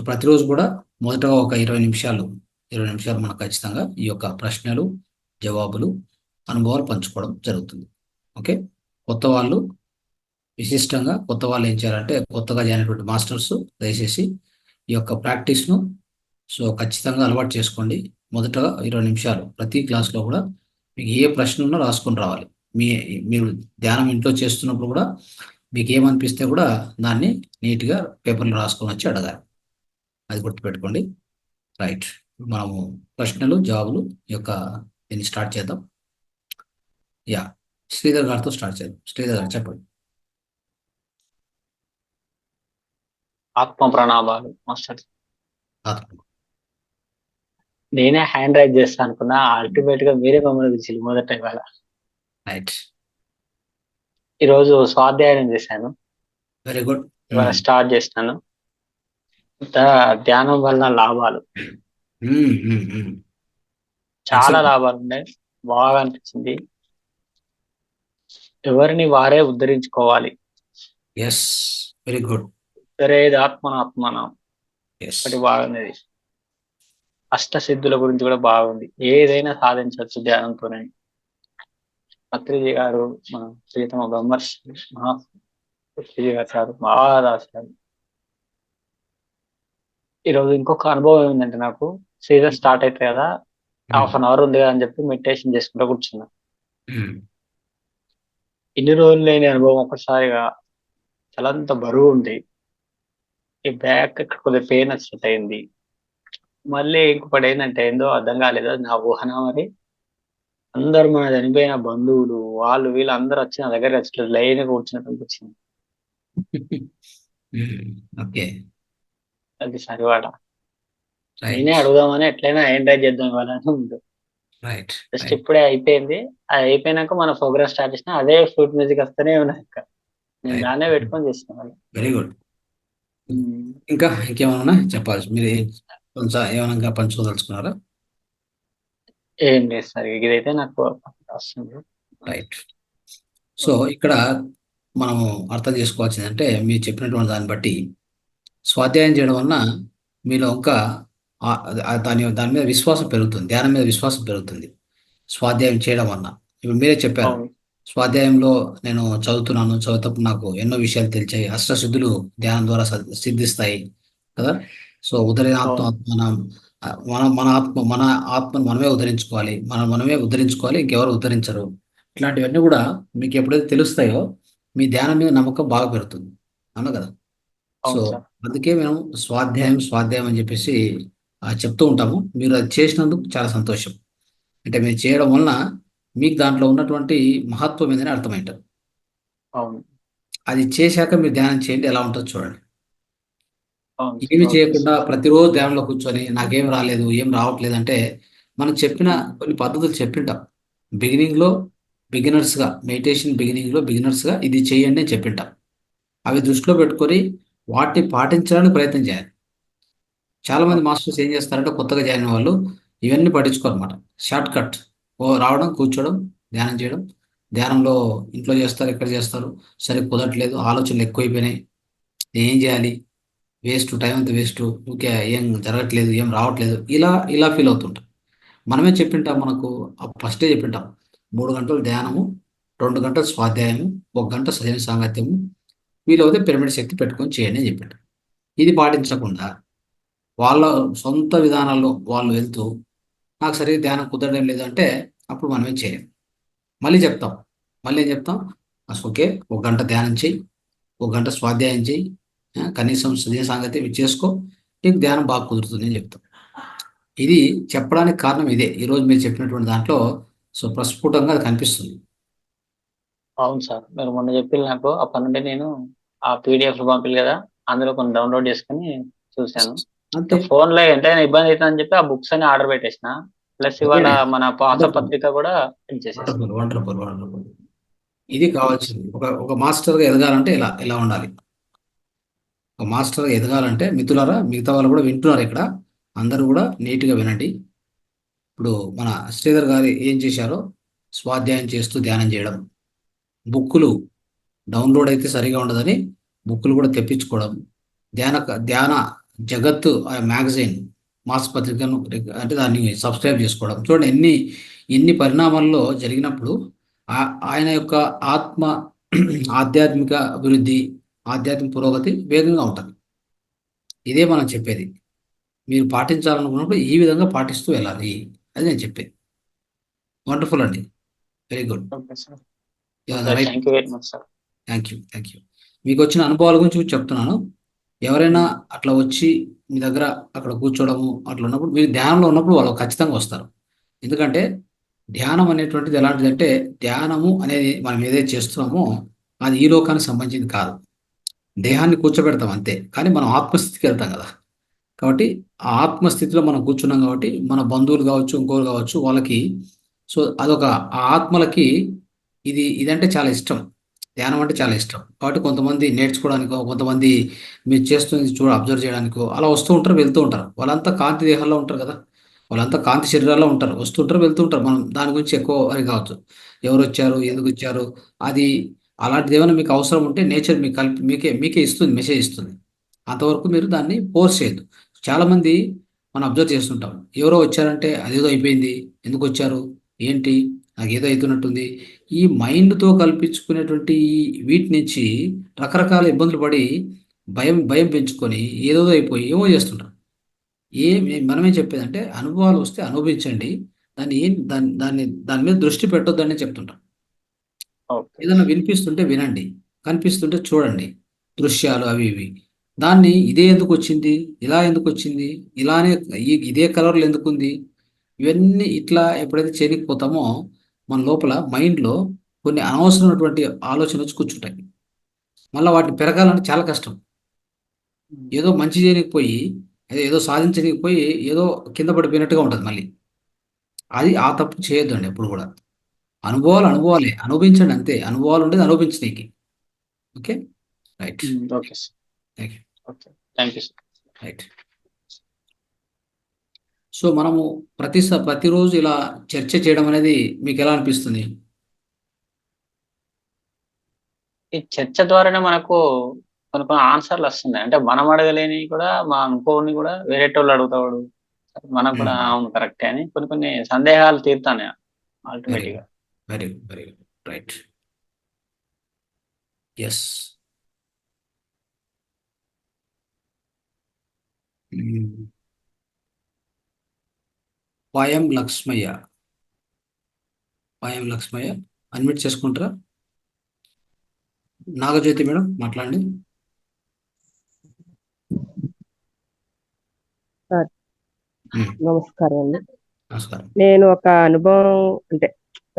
ప్రతిరోజు కూడా మొదటగా ఒక 20 నిమిషాలు మనం ఖచ్చితంగా ఈ యొక్క ప్రశ్నలు, జవాబులు, అనుభవాలు పంచుకోవడం జరుగుతుంది. ఓకే. కొత్త వాళ్ళు విశిష్టంగా కొత్త వాళ్ళు ఏం చేయాలంటే కొత్తగా జాయిన్ అయినటువంటి మాస్టర్స్ దయచేసి ఈ యొక్క ప్రాక్టీస్ను ఖచ్చితంగా అలవాటు చేసుకోండి. మొదటగా 20 నిమిషాలు ప్రతి క్లాస్లో కూడా మీకు ఏ ప్రశ్న ఉన్నా రాసుకొని రావాలి. మీరు ధ్యానం ఇంట్లో చేస్తున్నప్పుడు కూడా మీకు ఏమనిపిస్తే కూడా దాన్ని నీట్గా పేపర్లో రాసుకొని వచ్చి అడగాలి. అది గుర్తుపెట్టుకోండి. రైట్. మనము ప్రశ్నలు జవాబులు యొక్క దీన్ని స్టార్ట్ చేద్దాం. శ్రీధర్ గారితో స్టార్ట్ చేద్దాం. శ్రీధర్ గారు చెప్పండి. ఆత్మ ప్రణామాలు మాస్టర్. ఆత్మ. నేనే హ్యాండ్ రైజ్ చేస్తా అనుకున్నా, అల్టిమేట్ గా మీరే మమ్మల్ని పిలిచి మొదట ఇవాళ. రైట్. ఈరోజు స్వాధ్యాయం చేశాను. Very good. ఇవాళ స్టార్ట్ చేసినాను. ధ్యానం వలన లాభాలు చాలా లాభాలు ఉన్నాయి. బాగా అనిపించింది. ఎవరిని వారే ఉద్ధరించుకోవాలి. Yes, very good. ఉద్ధరేది ఆత్మనాత్మనం. ఒకటి బాగున్నది. అష్టసిద్ధుల గురించి కూడా బాగుంది. ఏదైనా సాధించవచ్చు ధ్యానంతోనే. పత్రిజీ గారు, మన ప్రియతమ బ్రహ్మర్షి పత్రిజీ గారు బాగా రాశారు. ఈరోజు ఇంకొక అనుభవం ఏంటంటే, నాకు సీజన్ స్టార్ట్ అయితే కదా, 1/2 అవర్ ఉంది కదా అని చెప్పి మెడిటేషన్ చేసుకుంటూ కూర్చున్నా. ఇన్ని రోజులు లేని అనుభవం ఒక్కసారిగా తలంత బరువు ఉంది. ఈ బ్యాక్ ఇక్కడ కొద్దిగా పెయిన్ వచ్చినట్టు అయింది. మళ్ళీ ఇంకొకటి ఏంటంటే, ఏందో అర్థం కాలేదు, నా ఊహన మరి. అందరు మన చనిపోయిన బంధువులు వాళ్ళు వీళ్ళు అందరు వచ్చి నా దగ్గర వచ్చి లైన్ కూర్చున్నట్టు అనిపించింది. అది సరివాడ. నేనే అడుగుదామని ఎట్లయినా ఎంజాయ్ చేద్దాం ఇవ్వాలని ఉంది. జస్ట్ ఇప్పుడే అయిపోయింది. అది అయిపోయినాక మన ప్రోగ్రామ్ స్టార్ట్ చేసిన అదే ఫ్లూట్ మ్యూజిక్ వస్తేనే ఉన్నాయి. నేను దాన్నే పెట్టుకొని చేసిన. Very good. ఇంకా ఇంకేమన్నా చెప్పాలి? మీరు ఏమైనా పంచుకోదలుచుకున్నారా? ఏం లేదు సార్, ఇదైతే నాకు వస్తుంది. రైట్. సో ఇక్కడ మనము అర్థం చేసుకోవాల్సిందంటే, మీరు చెప్పినటువంటి దాన్ని బట్టి స్వాధ్యాయం చేయడం వలన మీలో ఇంకా దాని మీద విశ్వాసం పెరుగుతుంది. ధ్యానం మీద విశ్వాసం పెరుగుతుంది స్వాధ్యాయం చేయడం వలన. ఇప్పుడు మీరే చెప్పారు, స్వాధ్యాయంలో నేను చదువుతప్పుడు నాకు ఎన్నో విషయాలు తెలిసాయి. అష్టసిద్ధులు ధ్యానం ద్వారా సిద్ధిస్తాయి కదా. సో మన ఆత్మను మనమే ఉద్ధరించుకోవాలి. మనమే ఉద్ధరించుకోవాలి, ఇంకెవరు ఉద్ధరించరు. ఇట్లాంటివన్నీ కూడా మీకు ఎప్పుడైతే తెలుస్తాయో మీ ధ్యానం మీద నమ్మకం బాగా పెరుగుతుంది అన్న కదా. సో అందుకే మేము స్వాధ్యాయం అని చెప్పేసి చెప్తూ ఉంటాము. మీరు అది చేసినందుకు చాలా సంతోషం. అంటే మీరు చేయడం వలన మీకు దాంట్లో ఉన్నటువంటి మహత్వం ఏందని అర్థమైంటారు. అది చేశాక మీరు ధ్యానం చేయండి, ఎలా ఉంటుందో చూడండి. ఏమి చేయకుండా ప్రతిరోజు ధ్యానంలో కూర్చొని నాకేం రాలేదు, ఏం రావట్లేదు అంటే, మనం చెప్పిన కొన్ని పద్ధతులు చెప్పింటాం బిగినర్స్గా, మెడిటేషన్ బిగినర్స్గా ఇది చేయండి అని చెప్పింటాం. అవి దృష్టిలో పెట్టుకొని వాటిని పాటించడానికి ప్రయత్నం చేయాలి. చాలామంది మాస్టర్స్ ఏం చేస్తారంటే, కొత్తగా జాయిన్ వాళ్ళు ఇవన్నీ పట్టించుకోరన్నమాట. షార్ట్ కట్ రావడం, కూర్చోవడం, ధ్యానం చేయడం. ధ్యానంలో ఇంట్లో చేస్తారు, ఎక్కడ చేస్తారు, సరే కుదరట్లేదు, ఆలోచనలు ఎక్కువైపోయినాయి, ఏం చేయాలి, టైం అంతా వేస్ట్, ఊరికే ఏం జరగట్లేదు, ఏం రావట్లేదు, ఇలా ఫీల్ అవుతుంటాం. మనమే చెప్పింటాం, మనకు ఫస్టే చెప్పింటాం, 3 గంటలు ధ్యానము, 2 గంటలు స్వాధ్యాయము, 1 గంట సజన సాంగత్యము, వీలవుతే పిరమిడ్ శక్తి పెట్టుకొని చేయండి అని చెప్పింటాం. ఇది పాటించకుండా వాళ్ళ సొంత విధానాల్లో వాళ్ళు వెళ్తూ నాకు సరిగ్గా ధ్యానం కుదరడం లేదు అంటే, అప్పుడు మనమే చేయాలి. మళ్ళీ ఏం చెప్తాం, ఓకే 1 గంట ధ్యానం చేయి, 1 గంట స్వాధ్యాయం చేయి, కనీసం సజన సాంగత్యం చేసుకో, నీకు ధ్యానం బాగా కుదురుతుంది అని చెప్తాం. ఇది చెప్పడానికి కారణం ఇదే. ఈరోజు మీరు చెప్పినటువంటి దాంట్లో ప్రస్ఫుటంగా అది కనిపిస్తుంది. అవును సార్, మీరు మొన్న చెప్పిన నాకు అప్పటి నుండి నేను ఆ పీడిఎఫ్ పంపిల్లు కదా, అందులో కొన్ని డౌన్లోడ్ చేసుకుని చూశాను. ఫోన్ లో ఎంతైనా ఇబ్బంది అవుతుందని చెప్పి ఆ బుక్స్ అని ఆర్డర్ పెట్టేసిన. ప్లస్ ఇవాళ మన పాత పత్రిక కూడా వండర్ఫుల్. ఇది కావాల్సింది. ఒక మాస్టర్గా ఎదగాలంటే ఇలా ఉండాలి. ఒక మాస్టర్గా ఎదగాలంటే మిత్రులారా, మిగతా వాళ్ళు కూడా వింటున్నారు ఇక్కడ, అందరూ కూడా నీట్గా వినండి. ఇప్పుడు మన శ్రీధర్ గారు ఏం చేశారో, స్వాధ్యాయం చేస్తూ ధ్యానం చేయడం, బుక్కులు డౌన్లోడ్ అయితే సరిగా ఉండదని బుక్కులు కూడా తెప్పించుకోవడం, ధ్యాన జగత్తు మ్యాగజైన్ మాసపత్రికను అంటే దాన్ని సబ్స్క్రైబ్ చేసుకోవడం చూడండి, ఎన్ని పరిణామాల్లో జరిగినప్పుడు ఆయన యొక్క ఆత్మ ఆధ్యాత్మిక అభివృద్ధి, ఆధ్యాత్మిక పురోగతి వేగంగా ఉంటుంది. ఇదే మనం చెప్పేది. మీరు పాటించాలనుకున్నప్పుడు ఈ విధంగా పాటిస్తూ వెళ్ళాలి, అది నేను చెప్పేది. వండర్ఫుల్ అండి, very good. Okay sir. Right. Thank you very much sir. Thank you. మీకు వచ్చిన అనుభవాల గురించి చెప్తున్నాను. ఎవరైనా అట్లా వచ్చి మీ దగ్గర అక్కడ కూర్చోవడము అట్లా ఉన్నప్పుడు, మీరు ధ్యానంలో ఉన్నప్పుడు వాళ్ళు ఖచ్చితంగా వస్తారు. ఎందుకంటే ధ్యానం అనేటువంటిది ఎలాంటిదంటే, ధ్యానము అనేది మనం ఏదైతే చేస్తున్నామో అది ఈ లోకానికి సంబంధించింది కాదు. దేహాన్ని కూర్చోబెడతాం అంతే, కానీ మనం ఆత్మస్థితికి వెళ్తాం కదా. కాబట్టి ఆ ఆత్మస్థితిలో మనం కూర్చున్నాం కాబట్టి మన బంధువులు కావచ్చు, ఇంకోరు కావచ్చు, వాళ్ళకి సో అదొక ఆ ఆత్మలకి ఇదంటే చాలా ఇష్టం. ధ్యానం అంటే చాలా ఇష్టం. కాబట్టి కొంతమంది నేర్చుకోవడానికో, కొంతమంది మీరు చేస్తుంది అబ్జర్వ్ చేయడానికో అలా వస్తూ ఉంటారు, వెళ్తూ ఉంటారు. వాళ్ళంతా కాంతి దేహాల్లో ఉంటారు కదా, వాళ్ళంతా కాంతి శరీరాల్లో ఉంటారు, వస్తుంటారు, వెళ్తూ ఉంటారు. మనం దాని గురించి ఎక్కువ అని కావచ్చు, ఎవరు వచ్చారు, ఎందుకు వచ్చారు, అది అలాంటిది ఏమైనా మీకు అవసరం ఉంటే నేచర్ మీకు మీకే ఇస్తుంది, మెసేజ్ ఇస్తుంది. అంతవరకు మీరు దాన్ని ఫోర్స్ చేయొద్దు. చాలామంది మనం అబ్జర్వ్ చేస్తుంటాం, ఎవరో వచ్చారంటే అదేదో అయిపోయింది, ఎందుకు వచ్చారు, ఏంటి, నాకు ఏదో అవుతున్నట్టుంది, ఈ మైండ్తో కల్పించుకునేటువంటి వీటి నుంచి రకరకాల ఇబ్బందులు పడి భయం భయం పెంచుకొని ఏదో అయిపోయి ఏమో చేస్తుంటారు. మనమేం చెప్పేదంటే, అనుభవాలు వస్తే అనుభవించండి, దాని మీద దృష్టి పెట్టొద్దని చెప్తుంటాం. ఓకే. ఏదైనా వినిపిస్తుంటే వినండి, కనిపిస్తుంటే చూడండి, దృశ్యాలు అవి ఇవి. దాన్ని ఇదే ఎందుకు వచ్చింది, ఇలా ఎందుకు వచ్చింది, ఇలానే ఇదే కలర్లు ఎందుకు ఉంది, ఇవన్నీ ఇట్లా ఎప్పుడైతే చేయకపోతామో మన లోపల మైండ్లో కొన్ని అనవసరమైనటువంటి ఆలోచనలు వచ్చి కూర్చుంటాయి. మళ్ళీ వాటిని పెరగాలంటే చాలా కష్టం. ఏదో మంచి చేయకపోయి, ఏదో సాధించకపోయి ఏదో కింద పడిపోయినట్టుగా ఉంటుంది మళ్ళీ. అది ఆ తప్పు చేయొద్దండి ఎప్పుడు కూడా. అనుభవాలే, అనుభవించండి అంతే. అనుభవాలు ఉండేది అనుభవించనీకి. Okay, right. Okay sir. Thank you. Okay, thank you sir. Right. So మనము ప్రతిరోజు ఇలా చర్చ చేయడం అనేది మీకు ఎలా అనిపిస్తుంది? ఈ చర్చ ద్వారానే మనకు కొన్ని కొన్ని ఆన్సర్లు వస్తున్నాయి. అంటే మనం అడగలేని కూడా మా అనుకోని కూడా వేరేటోళ్ళు అడుగుతాడు. మనకు కూడా అవును కరెక్టే అని కొన్ని కొన్ని సందేహాలు తీరుతాయి వెరీ ఆల్టర్నేటివ్గా. Very very right. Yes. Payam Lakshmaiah unmute చేసుకుంటారా? నాగజ్యోతి మేడం మాట్లాడండి. సార్ నమస్కారం అండి. నమస్కారం. నేను ఒక అనుభవం అంటే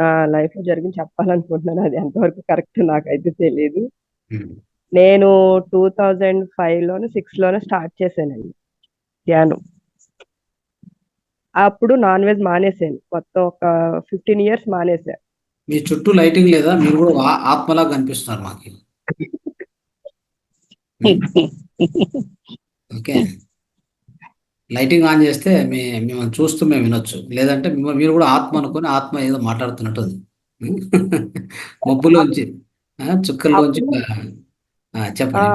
నా లైఫ్ లో జరిగింది చెప్పాలనుకుంటున్నాను. అది ఎంతవరకు కరెక్ట్ నాకైతే తెలియదు. నేను 2005 6 స్టార్ట్ చేశానండి ధ్యానం. అప్పుడు నాన్ వెజ్ మానేశాను, మొత్తం ఒక 15 years మానేశాను. మీ చుట్టూ లైటింగ్ లేదా? మీరు కూడా ఆత్మలాగా కనిపిస్తున్నారు మాకు. ఓకే, లైటింగ్ ఆన్ చేస్తే మిమ్మల్ని చూస్తూ మేము వినొచ్చు, లేదంటే మీరు కూడా ఆత్మ అనుకొని ఆత్మ ఏదో మాట్లాడుతున్నట్టుంది. మబ్బులోంచి చుక్కల్లోంచి చెప్పండి.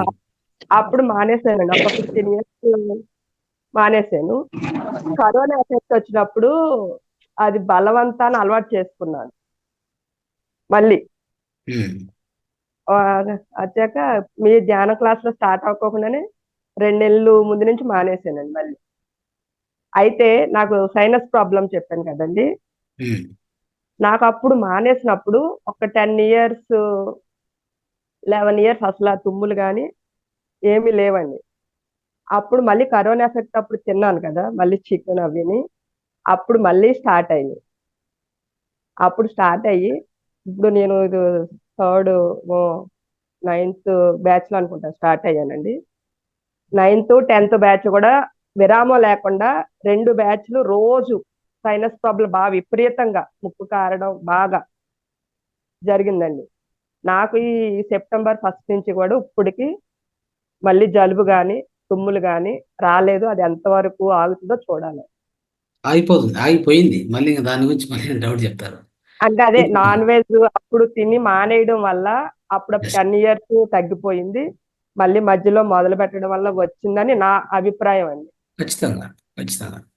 అప్పుడు మానేశానండి, ఒక 15 years మానేశాను. కరోనా ఎఫెక్ట్ వచ్చినప్పుడు అది బలవంతాన్ని అలవాటు చేసుకున్నాను మళ్ళీ. వచ్చాక మీ ధ్యాన క్లాస్ లో స్టార్ట్ అవ్వకుండానే 2 నెలలు ముందు నుంచి మానేశానండి మళ్ళీ. అయితే నాకు సైనస్ ప్రాబ్లం చెప్పాను కదండి, నాకు అప్పుడు మానేసినప్పుడు ఒక 10 years 11 years అసలు ఆ తుమ్ములు కానీ ఏమీ లేవండి. అప్పుడు మళ్ళీ కరోనా ఎఫెక్ట్ అప్పుడు తిన్నాను కదా, మళ్ళీ చికెన్ అవిని, అప్పుడు మళ్ళీ స్టార్ట్ అయ్యింది. అప్పుడు స్టార్ట్ అయ్యి ఇప్పుడు నేను ఇది 3rd 9th బ్యాచ్ లో అనుకుంటా స్టార్ట్ అయ్యానండి. 9th 10th బ్యాచ్ కూడా విరామం లేకుండా 2 బ్యాచ్లు రోజు సైనస్ ప్రాబ్లం బాగా విపరీతంగా ముక్కు కారడం బాగా జరిగిందండి. నాకు ఈ September 1st నుంచి కూడా ఇప్పటికి మళ్ళీ జలుబు కానీ తుమ్ములు కానీ రాలేదు. అది ఎంతవరకు ఆగుతుందో చూడాలి. ఆగిపోయింది మళ్ళీ, దాని గురించి మళ్ళీ డౌట్ చెప్తారు. అంటే అదే నాన్ వెజ్ అప్పుడు తిని మానేయడం వల్ల అప్పుడు 10 years తగ్గిపోయింది. మళ్ళీ మధ్యలో మొదలు పెట్టడం వల్ల వచ్చిందని నా అభిప్రాయం అండి. ఖచ్చితంగా ఖచ్చితంగా. అది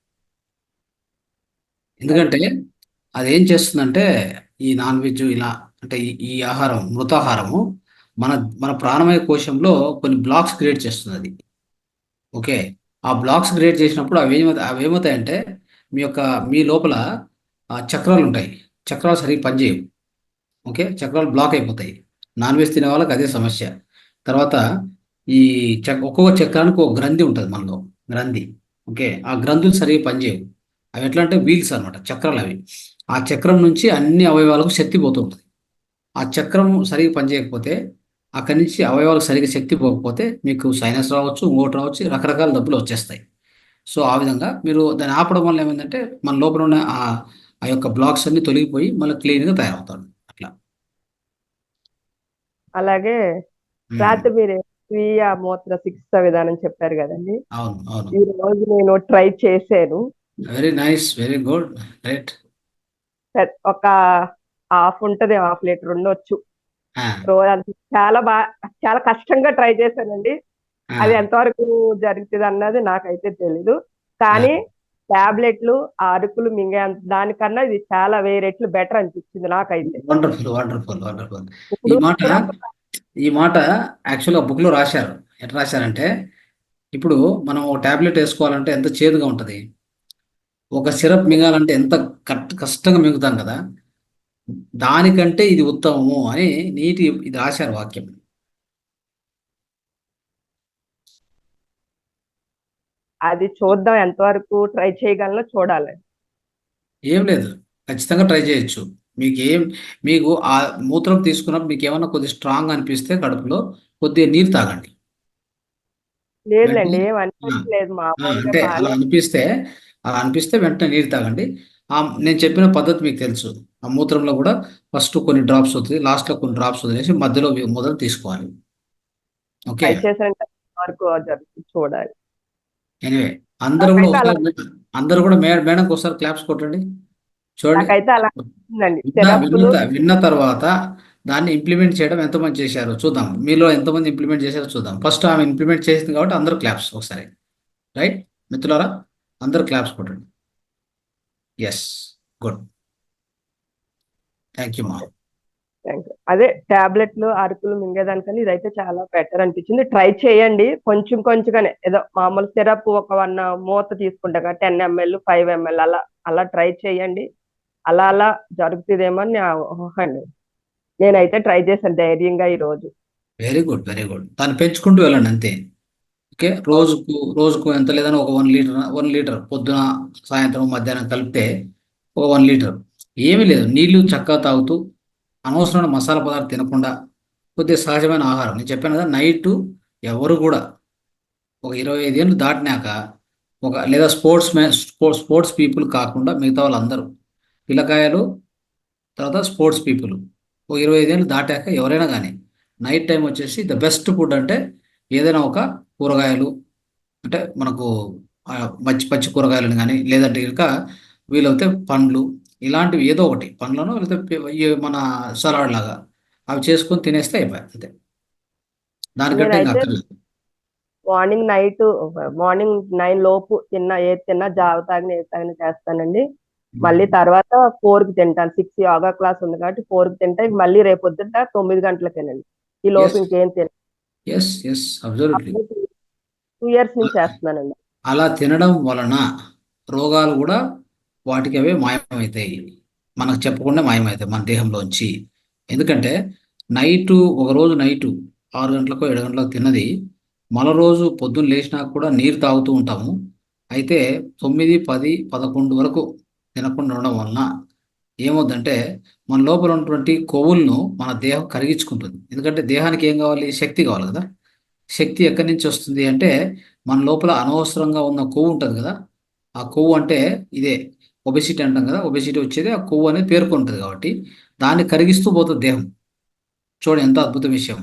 ఎందుకంటే అదేం చేస్తుందంటే ఈ నాన్ వెజ్ ఇలా అంటే ఈ ఆహారం మృతాహారము మన మన ప్రాణమయ కోశంలో కొన్ని బ్లాక్స్ క్రియేట్ చేస్తుంది అది. ఓకే. ఆ బ్లాక్స్ క్రియేట్ చేసినప్పుడు అవేమవుతాయంటే మీ లోపల చక్రాలు ఉంటాయి. చక్రాలు సరిగ్గా పనిచేయవు. ఓకే. చక్రాలు బ్లాక్ అయిపోతాయి. నాన్ వెజ్ తినే వాళ్ళకి అదే సమస్య. తర్వాత ఈ ఒక్కొక్క చక్రానికి ఒక గ్రంథి ఉంటుంది మనలో. గ్రంథి. ఓకే. ఆ గ్రంథులు సరిగ్గా పనిచేయవు. అవి ఎట్లా అంటే వీల్స్ అనమాట, చక్రాలు అవి. ఆ చక్రం నుంచి అన్ని అవయవాలకు శక్తి పోతుంటుంది. ఆ చక్రం సరిగ్గా పనిచేయకపోతే అక్కడి నుంచి అవయవాలకు సరిగ్గా శక్తి పోకపోతే మీకు సైనస్ రావచ్చు, ఇంకోటి రావచ్చు, రకరకాల జబ్బులు వచ్చేస్తాయి. సో ఆ విధంగా మీరు దాన్ని ఆపడం వల్ల ఏమైందంటే మన లోపల ఉన్న ఆ యొక్క బ్లాక్స్ అన్ని తొలగిపోయి మళ్ళీ క్లీన్గా తయారవుతాడు అట్లా. అలాగే ఉమ్. రాత్రి మీరు స్వీయ మూత్ర చికిత్స విధానం చెప్పారు కదండి. అవును అవును. ఈ రోజు నేను ట్రై చేశాను. Very nice, very good, right. ఒక హాఫ్ ఉంటది, హాఫ్ లీటర్ ఉండొచ్చు రోజు. అది చాలా కష్టంగా ట్రై చేశానండి. అది ఎంతవరకు జరుగుతుంది అన్నది నాకైతే తెలీదు. కానీ టాబ్లెట్లు అరుకులు మింగే దానికన్నా ఇది చాలా 1000 రెట్లు బెటర్ అనిపించింది నాకైతే. Wonderful wonderful wonderful. ఇప్పుడు ఈ మాట యాక్చువల్గా బుక్లో రాశారు. ఎట్లా రాశారంటే ఇప్పుడు మనం ఒక టాబ్లెట్ వేసుకోవాలంటే ఎంత చేదుగా ఉంటుంది, ఒక సిరప్ మింగాలంటే ఎంత కష్టంగా మింగుతాం కదా, దానికంటే ఇది ఉత్తమము అని ఇది రాశారు వాక్యం. అది చూద్దాం, ఎంతవరకు ట్రై చేయగలనో చూడాలి. ఏం లేదు, ఖచ్చితంగా ట్రై చేయొచ్చు. మీకు ఆ మూత్రం తీసుకున్నప్పుడు మీకు ఏమన్నా కొద్దిగా స్ట్రాంగ్ అనిపిస్తే కడుపులో కొద్దిగా నీరు తాగండి. లేదులేండి, వెంటనే ఏం అనిపించలేదు. మామూలుగా అంటే అలా బాగానే. అనిపిస్తే వెంటనే నీరు తాగండి. నేను చెప్పిన పద్ధతి మీకు తెలుసు. ఆ మూత్రంలో కూడా ఫస్ట్ కొన్ని డ్రాప్స్ వస్తుంది, లాస్ట్లో కొన్ని డ్రాప్స్ వదిలేసి మధ్యలో మొదలు తీసుకోవాలి. ఓకే. ట్రై చేసిన వరకు జరుగుతుంది చూడాలి. ఎనివే అందరూ కూడా నాకైతే అలా అందరూ కూడా మేడంకి ఒకసారి క్లాప్స్ కొట్టండి. చూడండి. నాకైతే అలా అనిపించిందండి. సిరప్లు విన్న తర్వాత దాన్ని ఇంప్లిమెంట్ చేయడం ఎంతమంది చేశారో చూద్దాం. మీలో ఎంతమంది ఇంప్లిమెంట్ చేశారో చూద్దాం. ఫస్ట్ ఆమె ఇంప్లిమెంట్ చేసింది కాబట్టి అందరూ క్లాప్స్ ఒకసారి. రైట్ మిత్రులారా, అందరూ క్లాప్స్ కొట్టండి. ఎస్, గుడ్, థ్యాంక్ యూ మా. అదే టాబ్లెట్లు అరుకులు మింగేదానికని ఇదైతే చాలా బెటర్ అనిపించింది. ట్రై చేయండి, కొంచెం కొంచెంగానే. ఏదో మామూలు సిరప్ ఒక 1 మూత తీసుకుంటా 10 ml 5 ml అలా ట్రై చేయండి. అలా జరుగుతుందేమో అని నా ఊహ అండి. నేనైతే ట్రై చేశాను ధైర్యంగా ఈ రోజు. Very good, very good. దాన్ని పెంచుకుంటూ వెళ్ళండి అంతే. ఓకే. రోజుకు ఎంత లేదని ఒక 1 లీటర్ పొద్దున సాయంత్రం మధ్యాహ్నం కలిపితే ఒక 1 లీటర్. ఏమీ లేదు, నీళ్లు చక్కగా తాగుతూ అనవసరమైన మసాలా పదార్థాలు తినకుండా కొద్దిగా సహజమైన ఆహారం. నేను చెప్పాను కదా, నైట్ ఎవరు కూడా ఒక 25 ఏళ్ళు దాటినాక లేదా స్పోర్ట్స్ పీపుల్ కాకుండా మిగతా వాళ్ళందరూ పిల్లకాయలు, తర్వాత స్పోర్ట్స్ పీపుల్ ఒక 25 ఏళ్ళు దాటాక ఎవరైనా కానీ నైట్ టైం వచ్చేసి ద బెస్ట్ ఫుడ్ అంటే ఏదైనా ఒక కూరగాయలు, అంటే మనకు పచ్చి కూరగాయలను కానీ, లేదంటే కనుక వీలైతే పండ్లు, ఇలాంటివి ఏదో ఒకటి పండ్లను లేకపోతే మన సలాడ్ లాగా అవి చేసుకొని తినేస్తే అయిపోయాయి అంతే. దానికంటే ఇంకా నేనైతే అక్కర్లేదు. మార్నింగ్ 9 లోపు ఏది తిన్నా జావ తాగిన ఏది తాగిన చేస్తానండి. మళ్ళీ తర్వాత 4కి తింటాను. 6 యోగా క్లాస్ ఉంది కాబట్టి 4కి తింటా. మళ్ళీ రేపు పొద్దుట 9 గంటలకేనండి. ఈ లోపు ఇంకేం తిన. Yes absolutely. 2 years నుంచి చేస్తున్నానండి. అలా తినడం వలన రోగాలు కూడా వాటికి అవే మాయమవుతాయి, మనకు చెప్పకుండా మాయమవుతాయి మన దేహంలోంచి. ఎందుకంటే ఒకరోజు నైటు 6 గంటలకు 7 గంటలకు తిన్నది మరో రోజు పొద్దున్న లేచినా కూడా నీరు తాగుతూ ఉంటాము. అయితే 9, 10, 11 వరకు తినకుండా ఉండడం వలన ఏమవుద్దంటే మన లోపల ఉన్నటువంటి కొవ్వులను మన దేహం కరిగించుకుంటుంది. ఎందుకంటే దేహానికి ఏం కావాలి? శక్తి కావాలి కదా. శక్తి ఎక్కడి నుంచి వస్తుంది అంటే మన లోపల అనవసరంగా ఉన్న కొవ్వు ఉంటుంది కదా. ఆ కొవ్వు అంటే ఇదే ఒబెసిటీ అంటాం కదా. ఒబెసిటీ వచ్చేది ఆ కొవ్వు అనేది పేర్కొంటుంది కాబట్టి దాన్ని కరిగిస్తూ పోతుంది దేహం. చూడండి ఎంత అద్భుత విషయం.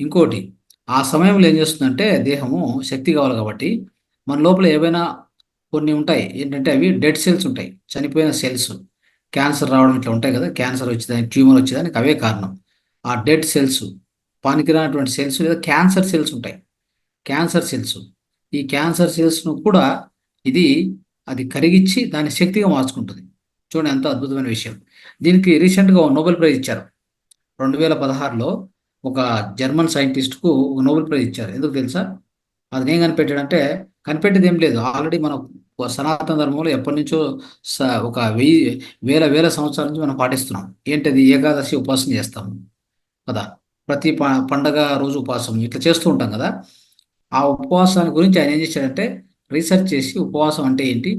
ఇంకోటి, ఆ సమయంలో ఏం చేస్తుందంటే దేహము శక్తి కావాలి కాబట్టి మన లోపల ఏవైనా కొన్ని ఉంటాయి, ఏంటంటే అవి డెడ్ సెల్స్ ఉంటాయి, చనిపోయిన సెల్స్. క్యాన్సర్ రావడం ఇట్లా ఉంటాయి కదా, క్యాన్సర్ వచ్చేదానికి, ట్యూమర్ వచ్చేదానికి అవే కారణం. ఆ డెడ్ సెల్స్ పనికిరానటువంటి సెల్స్ లేదా క్యాన్సర్ సెల్స్ ఉంటాయి. క్యాన్సర్ సెల్స్, ఈ క్యాన్సర్ సెల్స్ను కూడా ఇది అది కరిగించి దాన్ని శక్తిగా మార్చుకుంటుంది. చూడండి ఎంత అద్భుతమైన విషయం. దీనికి రీసెంట్గా నోబెల్ ప్రైజ్ ఇచ్చారు. 2016లో ఒక జర్మన్ సైంటిస్ట్కు ఒక నోబెల్ ప్రైజ్ ఇచ్చారు. ఎందుకు తెలుసా? అది ఏం కనిపెట్టాడంటే, కనిపెట్టేది ఏం లేదు, ఆల్రెడీ మనం సనాతన ధర్మంలో ఎప్పటి నుంచో ఒక వేల వేల సంవత్సరాల నుంచి మనం పాటిస్తున్నాం. ఏంటది? ఏకాదశి ఉపవాసం చేస్తాము కదా, ప్రతి పండగ రోజు ఉపవాసం ఇట్లా చేస్తూ ఉంటాం కదా. ఆ ఉపవాసాన్ని గురించి ఆయన ఏం చేశాడంటే రీసెర్చ్ చేసి, ఉపవాసం అంటే ఏంటి,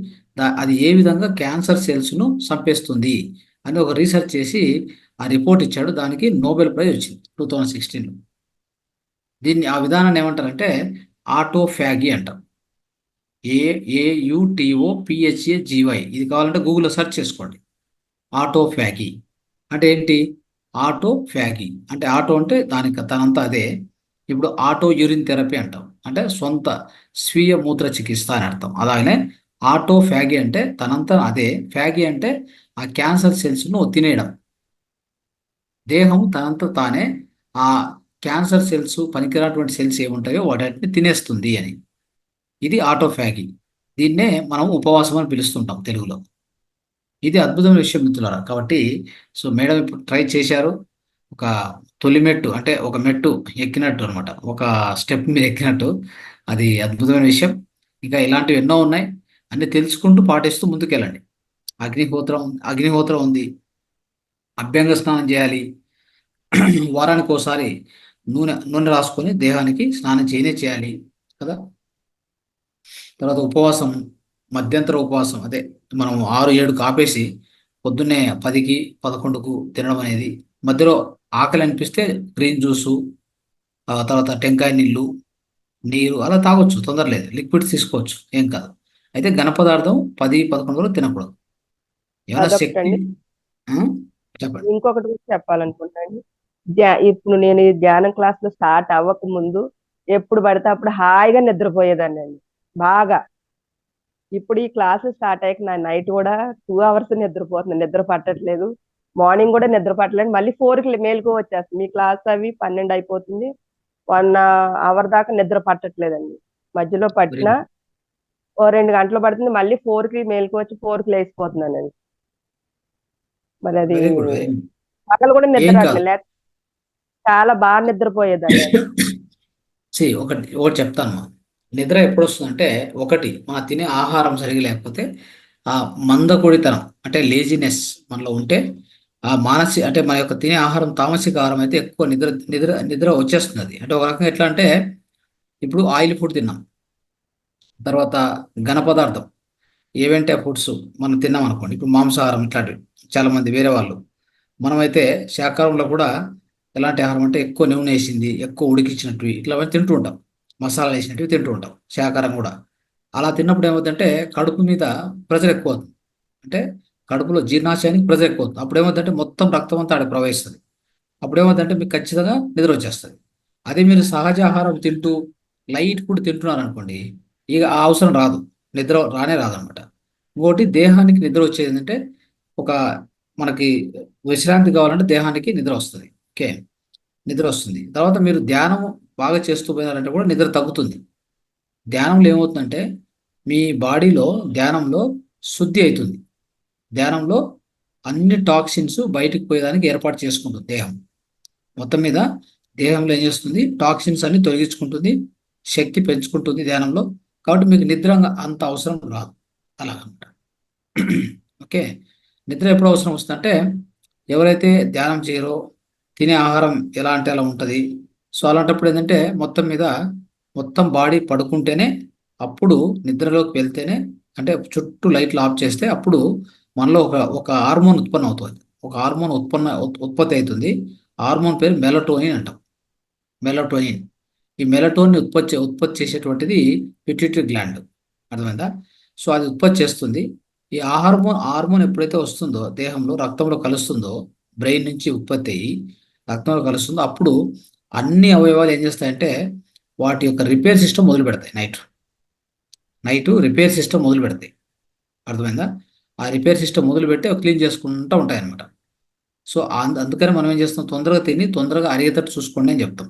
అది ఏ విధంగా క్యాన్సర్ సెల్స్ను చంపేస్తుంది అని ఒక రీసెర్చ్ చేసి ఆ రిపోర్ట్ ఇచ్చాడు. దానికి నోబెల్ ప్రైజ్ వచ్చింది 2016లో. దీన్ని ఆ విధానాన్ని ఏమంటారంటే ఆటోఫాగీ అంటారు. AAUTOPHAGY. ఇది కావాలంటే గూగుల్లో సెర్చ్ చేసుకోండి. ఆటోఫాగీ అంటే ఏంటి? ఆటోఫాగీ అంటే ఆటో అంటే దానికి తనంతా అదే. ఇప్పుడు ఆటో యూరిన్ థెరపీ అంటాం, అంటే సొంత స్వీయ మూత్ర చికిత్స అని అర్థం. అలాగనే ఆటోఫాగీ అంటే తనంతా అదే. ఫ్యాగీ అంటే ఆ క్యాన్సర్ సెల్స్ను తినేయడం. దేహం తనంతా తానే ఆ క్యాన్సర్ సెల్స్, పనికిరానటువంటి సెల్స్ ఏముంటాయో వాటిని తినేస్తుంది అని. ఇది ఆటోఫాగీ. దీన్నే మనం ఉపవాసం అని పిలుస్తుంటాం తెలుగులో. ఇది అద్భుతమైన విషయం మిత్రులారా. కాబట్టి సో మేడం ఇప్పుడు ట్రై చేశారు. ఒక తొలి మెట్టు అంటే ఒక మెట్టు ఎక్కినట్టు అనమాట, ఒక స్టెప్ మీద ఎక్కినట్టు. అది అద్భుతమైన విషయం. ఇంకా ఇలాంటివి ఎన్నో ఉన్నాయి. అన్ని తెలుసుకుంటూ పాటిస్తూ ముందుకెళ్ళండి. అగ్నిహోత్రం అగ్నిహోత్రం ఉంది, అభ్యంగ స్నానం చేయాలి. వారానికి ఒకసారి నూనె నూనె రాసుకొని దేహానికి స్నానం చేయాలి కదా. తర్వాత ఉపవాసం, మధ్యంతర ఉపవాసం, అదే మనం 6-7 ఆపేసి పొద్దున్నే 10కి 11కు తినడం అనేది. మధ్యలో ఆకలి అనిపిస్తే గ్రీన్ జ్యూసు, తర్వాత టెంకాయ నీరు అలా తాగొచ్చు, తొందర లేదు. లిక్విడ్స్ తీసుకోవచ్చు, ఏం కాదు. అయితే ఘన పదార్థం 10-11 తినకూడదు. ఏమైనా శక్తి అదొకటండి. ఆ? చెప్పండి. ఇంకొకటి కూడా చెప్పాలనుకుంటాను. ఇప్పుడు నేను ఈ ధ్యానం క్లాస్ లో స్టార్ట్ అవ్వక ముందు ఎప్పుడు పడితే అప్పుడు హాయిగా నిద్రపోయేదాన్ని అండి, బాగా. ఇప్పుడు ఈ క్లాస్ స్టార్ట్ అయ్యాక నా నైట్ కూడా 2 అవర్స్ నిద్రపోతున్నాను, నిద్ర పట్టట్లేదు. మార్నింగ్ కూడా నిద్ర పట్టలేదు. మళ్ళీ 4కి మేలుకు వచ్చేస్తుంది. మీ క్లాస్ అవి 12 అయిపోతుంది, 1 అవర్ దాకా నిద్ర పట్టట్లేదండి. మధ్యలో వెరీ పట్టినా గుడ్. ఓ 2 గంటలు పడుతుంది, మళ్ళీ 4కి మేలుకు వచ్చి 4కి లేచిపోతున్నానండి. మరి అది వెరీ గుడ్. Very good. పగలు కూడా నిద్ర ఏం కాదు. రావట్లేదు, లేకపోతే చాలా బాగా నిద్రపోయేదాన్ని అండి. ఒకటి ఒకటి చెప్తాను. నిద్ర ఎప్పుడు వస్తుందంటే, ఒకటి మన తినే ఆహారం సరిగా లేకపోతే, ఆ మందకొడితనం అంటే లేజినెస్ మనలో ఉంటే, ఆ అంటే మన యొక్క తినే ఆహారం తామసిక ఆహారం అయితే ఎక్కువ నిద్ర నిద్ర నిద్ర వచ్చేస్తుంది. అది అంటే ఒక రకంగా ఎట్లా అంటే, ఇప్పుడు ఆయిల్ ఫుడ్ తిన్నాం, తర్వాత ఘన పదార్థం ఏవంటే ఫుడ్స్ మనం తిన్నాం అనుకోండి, ఇప్పుడు మాంసాహారం ఇట్లాంటివి. చాలా మంది వేరే వాళ్ళు, మనమైతే శాకాహారంలో కూడా ఎలాంటి ఆహారం అంటే ఎక్కువ నూనె వేసింది, ఎక్కువ ఉడికించినట్టు ఇట్లా తింటూ ఉంటాం. మసాలా వేసినట్టు తింటూ ఉంటాం శాకాహారం కూడా. అలా తిన్నప్పుడు ఏమవుతుందంటే కడుపు మీద ప్రెజర్ ఎక్కువ అవుతుంది. అంటే కడుపులో జీర్ణాశయానికి ప్రెజర్ ఎక్కువ అవుతుంది. అప్పుడు ఏమవుతుందంటే మొత్తం రక్తం అంతా ఆడ ప్రవహిస్తుంది. అప్పుడు ఏమవుతుందంటే మీకు ఖచ్చితంగా నిద్ర వచ్చేస్తుంది. అదే మీరు సహజ ఆహారం తింటూ లైట్ ఫుడ్ తింటున్నారు అనుకోండి, ఇక ఆ అవసరం రాదు, నిద్ర రానే రాదనమాట. ఇంకోటి దేహానికి నిద్ర వచ్చేది ఏంటంటే, ఒక మనకి విశ్రాంతి కావాలంటే దేహానికి నిద్ర వస్తుంది. ఓకే, నిద్ర వస్తుంది. తర్వాత మీరు ధ్యానం బాగా చేస్తూ పోయినారంటే కూడా నిద్ర తగ్గుతుంది. ధ్యానంలో ఏమవుతుందంటే మీ బాడీలో ధ్యానంలో శుద్ధి అవుతుంది. ధ్యానంలో అన్ని టాక్సిన్స్ బయటికి పోయేదానికి ఏర్పాటు చేసుకుంటుంది దేహం. మొత్తం మీద దేహంలో ఏం చేస్తుంది, టాక్సిన్స్ అన్ని తొలగించుకుంటుంది, శక్తి పెంచుకుంటుంది ధ్యానంలో. కాబట్టి మీకు నిద్ర అంత అవసరం రాదు అలాగనమాట. ఓకే, నిద్ర ఎప్పుడు అవసరం వస్తుందంటే ఎవరైతే ధ్యానం చేయరో, తినే ఆహారం ఎలా అంటే అలా ఉంటుంది. సో అలాంటప్పుడు ఏంటంటే మొత్తం మీద మొత్తం బాడీ పడుకుంటేనే, అప్పుడు నిద్రలోకి వెళ్తేనే, అంటే చుట్టూ లైట్లు ఆఫ్ చేస్తే అప్పుడు మనలో ఒక ఒక హార్మోన్ ఉత్పన్నం అవుతుంది. ఒక హార్మోన్ ఉత్పత్తి అవుతుంది. హార్మోన్ పేరు మెలటోనిన్ అంటాం. మెలటోనిన్. ఈ మెలటోనిన్ ఉత్పత్తి చేసేటువంటిది పిట్యూటరీ గ్లాండ్. అర్థమైందా? సో అది ఉత్పత్తి చేస్తుంది. ఈ హార్మోన్ ఎప్పుడైతే వస్తుందో దేహంలో, రక్తంలో కలుస్తుందో, బ్రెయిన్ నుంచి ఉత్పత్తి అయ్యి రక్తంలో కలుస్తుందో, అప్పుడు అన్ని అవయవాలు ఏం చేస్తాయంటే వాటి యొక్క రిపేర్ సిస్టమ్ మొదలు పెడతాయి. నైట్ రిపేర్ సిస్టమ్ మొదలు పెడతాయి. అర్థమైందా? ఆ రిపేర్ సిస్టమ్ మొదలు పెట్టి క్లీన్ చేసుకుంటూ ఉంటాయి అన్నమాట. సో అందుకని మనం ఏం చేస్తాం, తొందరగా తిని తొందరగా అరిగేటట్టు చూసుకోండి అని చెప్తాం.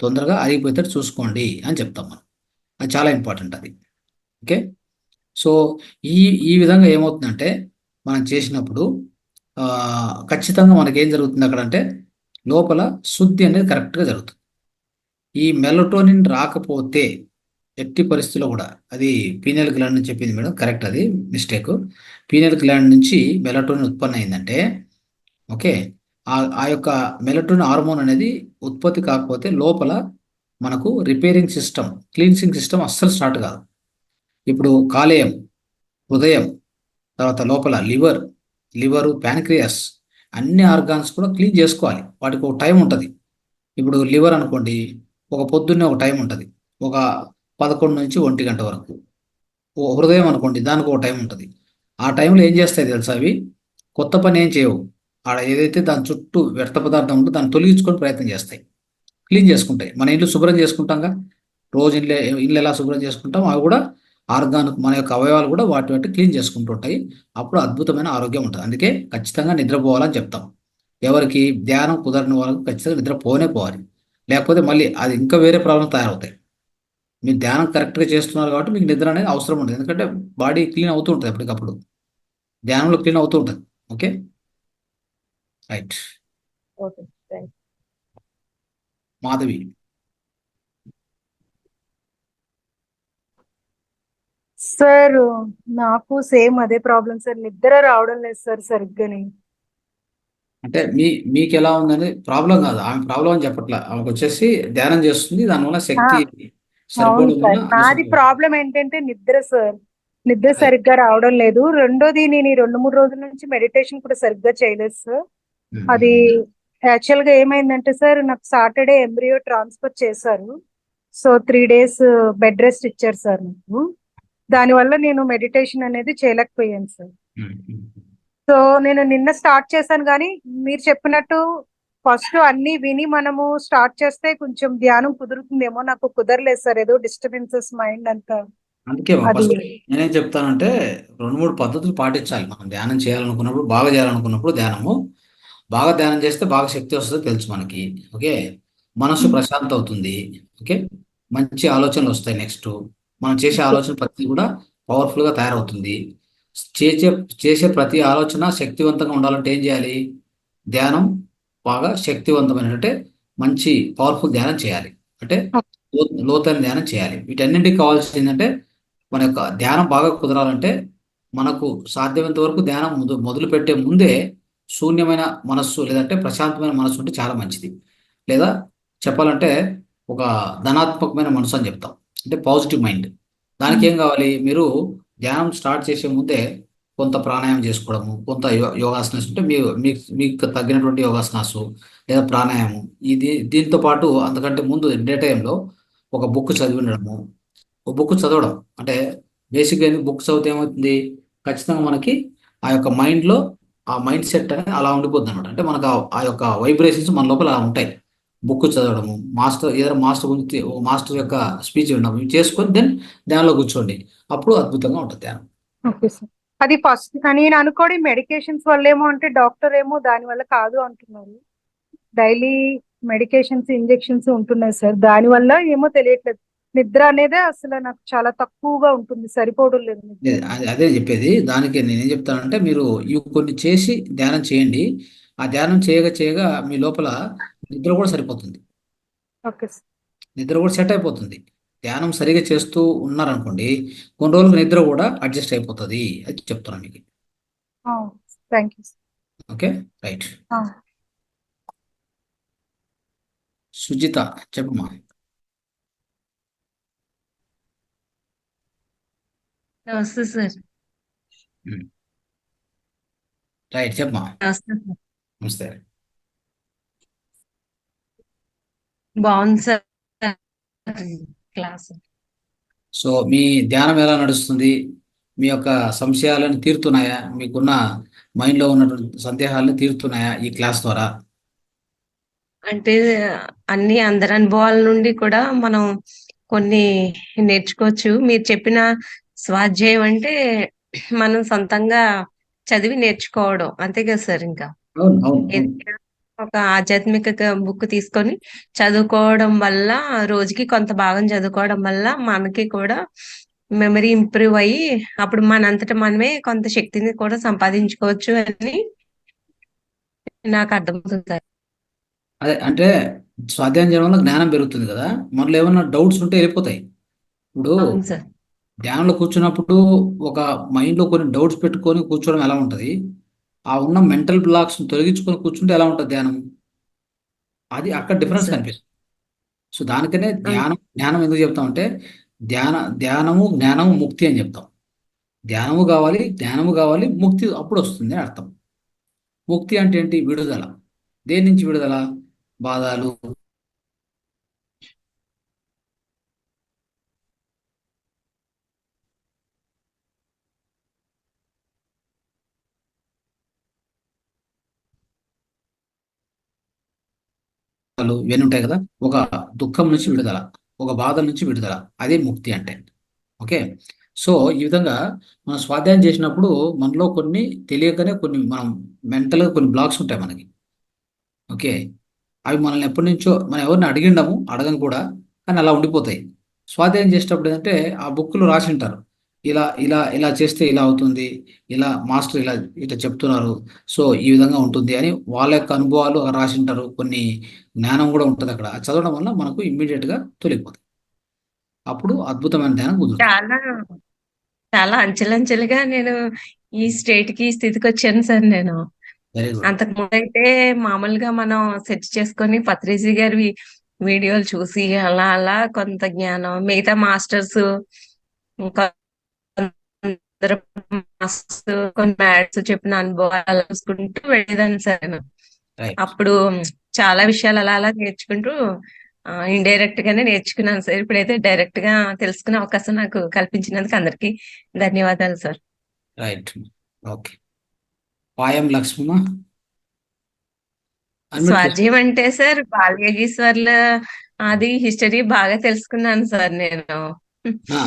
తొందరగా అరిగిపోయేటట్టు చూసుకోండి అని చెప్తాం మనం. అది చాలా ఇంపార్టెంట్ అది. ఓకే. సో ఈ ఈ విధంగా ఏమవుతుందంటే మనం చేసినప్పుడు ఖచ్చితంగా మనకేం జరుగుతుంది అక్కడ అంటే లోపల శుద్ధి అనేది కరెక్ట్గా జరుగుతుంది. ఈ మెలటోనిన్ రాకపోతే ఎట్టి పరిస్థితుల్లో కూడా, అది పీనియల్ గ్లాండ్ నుంచి చెప్పింది మేడం, కరెక్ట్, అది మిస్టేక్. పీనియల్ గ్లాండ్ నుంచి మెలటోనిన్ ఉత్పత్తి అయిందంటే ఓకే, ఆ యొక్క మెలటోనిన్ హార్మోన్ అనేది ఉత్పత్తి కాకపోతే లోపల మనకు రిపేరింగ్ సిస్టమ్, క్లీన్సింగ్ సిస్టమ్ అస్సలు స్టార్ట్ కాదు. ఇప్పుడు కాలేయం, హృదయం, తర్వాత లోపల లివరు, ప్యాన్క్రియాస్, అన్ని ఆర్గాన్స్ కూడా క్లీన్ చేసుకోవాలి. వాటికి ఒక టైం ఉంటుంది. ఇప్పుడు లివర్ అనుకోండి, ఒక పొద్దున్నే ఒక టైం ఉంటుంది, ఒక 11 నుంచి 1 గంట వరకు. హృదయం అనుకోండి, దానికి ఒక టైం ఉంటుంది. ఆ టైంలో ఏం చేస్తాయి తెలుసా, అవి కొత్త పని ఏం చేయవు. ఆడ ఏదైతే దాని చుట్టూ వ్యర్థ పదార్థం ఉంటుందో దాన్ని తొలగించుకొని ప్రయత్నం చేస్తాయి, క్లీన్ చేసుకుంటాయి. మన ఇల్లు శుభ్రం చేసుకుంటాంగా, రోజు ఇల్లు ఎలా శుభ్రం చేసుకుంటాం, అవి కూడా ఆర్గాన్, మన యొక్క అవయవాలు కూడా వాటి క్లీన్ చేసుకుంటూ ఉంటాయి. అప్పుడు అద్భుతమైన ఆరోగ్యం ఉంటుంది. అందుకే ఖచ్చితంగా నిద్రపోవాలని చెప్తాం. ఎవరికి ధ్యానం కుదరని వాళ్ళకి ఖచ్చితంగా నిద్రపోనే పోవాలి. లేకపోతే మళ్ళీ అది ఇంకా వేరే ప్రాబ్లం తయారవుతాయి. మీరు ధ్యానం కరెక్ట్గా చేస్తున్నారు కాబట్టి మీకు నిద్ర అనేది అవసరం ఉంటుంది. ఎందుకంటే బాడీ క్లీన్ అవుతూ ఉంటుంది ఎప్పటికప్పుడు, ధ్యానంలో క్లీన్ అవుతూ ఉంటుంది. Okay, right. Okay, thank Madhavi. Sir నాకు సేమ్ అదే ప్రాబ్లం సార్, నిద్ర రావడం లేదు సార్ సరిగ్గాని. అంటే మీకు ఎలా ఉందని ప్రాబ్లం కాదు, ఆమె ప్రాబ్లం అని చెప్పట్లా. ఆమెకు వచ్చేసి ధ్యానం చేస్తుంది, దానివల్ల శక్తి అవును సరిపోవడం సార్, వల్ల నాది అలసిపోతుంది. ప్రాబ్లం ఏంటంటే నిద్ర సార్, నిద్ర రైట్. సరిగ్గా రావడం లేదు. రెండోది, నేను ఈ 2-3 రోజుల నుంచి మెడిటేషన్ కూడా సరిగ్గా చేయలేదు సార్. అది యాక్చువల్ గా ఏమైందంటే సార్, నాకు సాటర్డే ఎంబ్రియో ట్రాన్స్ఫర్ చేశారు. సో 3 days బెడ్ రెస్ట్ ఇచ్చారు సార్ నాకు. దానివల్ల నేను మెడిటేషన్ అనేది చేయలేకపోయాను సార్. సో నేను నిన్న స్టార్ట్ చేశాను, కానీ మీరు చెప్పినట్టు ఫస్ట్ అన్ని విని మనము స్టార్ట్ చేస్తే కొంచెం ధ్యానం కుదురుతుందేమో. నాకు కుదరలేదు సార్, ఏదో డిస్టర్బెన్సెస్ మైండ్ అంతా. అందుకే అది ఫస్ట్ నేనేం చెప్తానంటే 2-3 పద్ధతులు పాటించాలి. మనం ధ్యానం చేయాలనుకున్నప్పుడు, బాగా చేయాలనుకున్నప్పుడు బాగా ధ్యానం చేస్తే బాగా శక్తి వస్తుంది తెలుసు మనకి. ఓకే, మనసు ప్రశాంతం అవుతుంది. ఓకే, మంచి ఆలోచనలు వస్తాయి. నెక్స్ట్ మనం చేసే ఆలోచన ప్రతి కూడా పవర్ఫుల్గా తయారవుతుంది. చేసే చేసే ప్రతి ఆలోచన శక్తివంతంగా ఉండాలంటే ఏం చేయాలి, ధ్యానం బాగా శక్తివంతమైన అంటే మంచి పవర్ఫుల్ ధ్యానం చేయాలి. అంటే లోతైన ధ్యానం చేయాలి. వీటన్నింటికి కావాల్సింది ఏంటంటే, మన యొక్క ధ్యానం బాగా కుదరాలంటే మనకు సాధ్యమైనంత వరకు ధ్యానం మొదలు పెట్టే ముందే శూన్యమైన మనస్సు లేదంటే ప్రశాంతమైన మనస్సు ఉంటే చాలా మంచిది. లేదా చెప్పాలంటే ఒక ధనాత్మకమైన మనసు అని చెప్తాం, అంటే పాజిటివ్ మైండ్. దానికి ఏం కావాలి, మీరు ధ్యానం స్టార్ట్ చేసే ముందే కొంత ప్రాణాయామం చేసుకోవడము, కొంత యోగాసనాస్ ఉంటే మీకు తగ్గినటువంటి యోగాసనాసు లేదా ప్రాణాయామం. దీంతో పాటు అంతకంటే ముందు డే టైంలో ఒక బుక్ చదివి ఉండడము. ఒక బుక్ చదవడం అంటే బేసిక్గా బుక్ చదివితే ఏమవుతుంది, ఖచ్చితంగా మనకి ఆ యొక్క మైండ్లో ఆ మైండ్ సెట్ అనేది అలా ఉండిపోతుంది అనమాట. అంటే మనకు ఆ యొక్క వైబ్రేషన్స్ మన లోపల అలా ఉంటాయి. బుక్ చదవడము, ఏదైనా మాస్టర్ గురించి మాస్టర్ యొక్క స్పీచ్ వినడం, ఇవి చేసుకొని దెన్ ధ్యానంలో కూర్చోండి. అప్పుడు అద్భుతంగా ఉంటుంది ధ్యానం. Okay sir. అది ఫస్ట్ నేను అనుకోవడం మెడికేషన్స్ వల్ల ఏమో, అంటే డాక్టర్ ఏమో దాని వల్ల కాదు అంటున్నారు. డైలీ మెడికేషన్స్, ఇంజెక్షన్స్ ఉంటున్నాయి సార్, దాని వల్ల ఏమో తెలియట్లేదు. నిద్ర అనేది అసలు నాకు చాలా తక్కువగా ఉంటుంది, సరిపోవడం లేదు నిద్ర. అదే చెప్పేది. దానికి నేనేం చెప్తానంటే, మీరు ఇవి కొన్ని చేసి ధ్యానం చేయండి. ఆ ధ్యానం చేయగా మీ లోపల నిద్ర కూడా సరిపోతుంది, ఓకే సార్. నిద్ర కూడా సెట్ అయిపోతుంది. ధ్యానం సరిగా చేస్తూ ఉన్నారనుకోండి, కొన్ని రోజులకు నిద్ర కూడా అడ్జస్ట్ అయిపోతుంది. అది చెప్తున్నాను మీకు. Thank you sir. Okay, right. Sujitha చెప్పమ్మా. నమస్తే సార్. రైట్, చెప్పమ్మా. నమస్తే సార్. నమస్తే. బాగుంది సార్ క్లాస్. సో మీ ధ్యానం ఎలా నడుస్తుంది? మీ యొక్క సంశయాలను తీరుతున్నాయా? మీకున్న మైండ్లో ఉన్నటువంటి సందేహాలను తీరుతున్నాయా ఈ క్లాస్ ద్వారా? అంటే అన్ని అందరి అనుభవాల నుండి కూడా మనం కొన్ని నేర్చుకోవచ్చు. మీరు చెప్పిన స్వాధ్యాయం అంటే మనం సొంతంగా చదివి నేర్చుకోవడం అంతే కదా సార్. ఇంకా అవును అవును అవును ఏదైనా ఒక ఆధ్యాత్మిక బుక్ తీసుకొని చదువుకోవడం వల్ల, రోజుకి కొంత భాగం చదువుకోవడం వల్ల మనకి కూడా మెమరీ ఇంప్రూవ్ అయ్యి అప్పుడు మనంతట మనమే కొంత శక్తిని కూడా సంపాదించుకోవచ్చు అని నాకు అర్థమవుతుంది సార్. అదే అంటే స్వాధ్యాయం చేయడం వల్ల జ్ఞానం పెరుగుతుంది కదా, మనలో ఏమైనా డౌట్స్ ఉంటే వెళ్ళిపోతాయి. ఇప్పుడు అవును సార్. ధ్యానంలో కూర్చున్నప్పుడు ఒక మైండ్లో కొన్ని డౌట్స్ పెట్టుకొని కూర్చోవడం ఎలా ఉంటుంది, ఆ ఉన్న మెంటల్ బ్లాక్స్ తొలగించుకొని కూర్చుంటే ఎలా ఉంటుంది ధ్యానం, అది అక్కడ అవును డిఫరెన్స్ సార్. కనిపిస్తుంది. సో దానికనే అవును. ధ్యానం ఎందుకు చెప్తామంటే ధ్యానము జ్ఞానము ముక్తి అని చెప్తాం. జ్ఞానము కావాలి, ముక్తి అప్పుడు వస్తుంది అని అర్థం. ముక్తి అంటే ఏంటి? విడుదల. దేని నుంచి విడుదల? బాధలు, ఇవన్నీ ఉంటాయి కదా. ఒక దుఃఖం నుంచి విడుదల, ఒక బాధ నుంచి విడుదల, అదే ముక్తి అంటే. ఓకే. సో ఈ విధంగా మనం స్వాధ్యాయం చేసినప్పుడు మనలో కొన్ని తెలియకనే కొన్ని మనం మెంటల్గా కొన్ని బ్లాక్స్ ఉంటాయి మనకి. ఓకే. అవి మనల్ని ఎప్పటి నుంచో మనం ఎవరిని అడిగిండము, అడగను కూడా, కానీ అలా ఉండిపోతాయి. స్వాధ్యాయం చేసేటప్పుడు ఏంటంటే ఆ బుక్లో రాసి ఉంటారు, ఇలా ఇలా ఇలా చేస్తే ఇలా అవుతుంది, ఇలా మాస్టర్ ఇలా ఇట్లా చెప్తున్నారు, సో ఈ విధంగా ఉంటుంది అని వాళ్ళ యొక్క అనుభవాలు అక్కడ రాసి ఉంటారు. కొన్ని జ్ఞానం కూడా ఉంటుంది అక్కడ. అది చదవడం వల్ల మనకు ఇమ్మీడియట్గా తొలగిపోతుంది. అప్పుడు అద్భుతమైన ధ్యానం కుదురుతుంది. చాలా చాలా అంచెలంచెలుగా నేను ఈ స్టేట్ కి, ఈ స్థితికి వచ్చాను సార్ నేను. Very good. అంతకు ముందైతే మామూలుగా మనం సెర్చ్ చేసుకొని పత్రిజీ గారి వీడియోలు చూసి అలా అలా కొంత జ్ఞానం, మిగతా మాస్టర్స్, కొందరు మాస్టర్స్ కొన్ని మ్యాథ్స్ చెప్పిన అనుభవాలు చూసుకుంటూ వెళ్ళేదాన్ని సార్ నేను. రైట్. అప్పుడు చాలా విషయాలు అలా అలా నేర్చుకుంటూ ఇండైరెక్ట్ గానే నేర్చుకున్నాను సార్. ఇప్పుడైతే డైరెక్ట్ గా తెలుసుకునే అవకాశం నాకు కల్పించినందుకు అందరికీ ధన్యవాదాలు sir. Right. Okay. Payam Lakshmamma unmute చేసుకో. స్వాధ్యాయం అంటే సార్ బాలయోగీశ్వర్ల అది హిస్టరీ బాగా తెలుసుకున్నాను సార్ నేను. ఆ,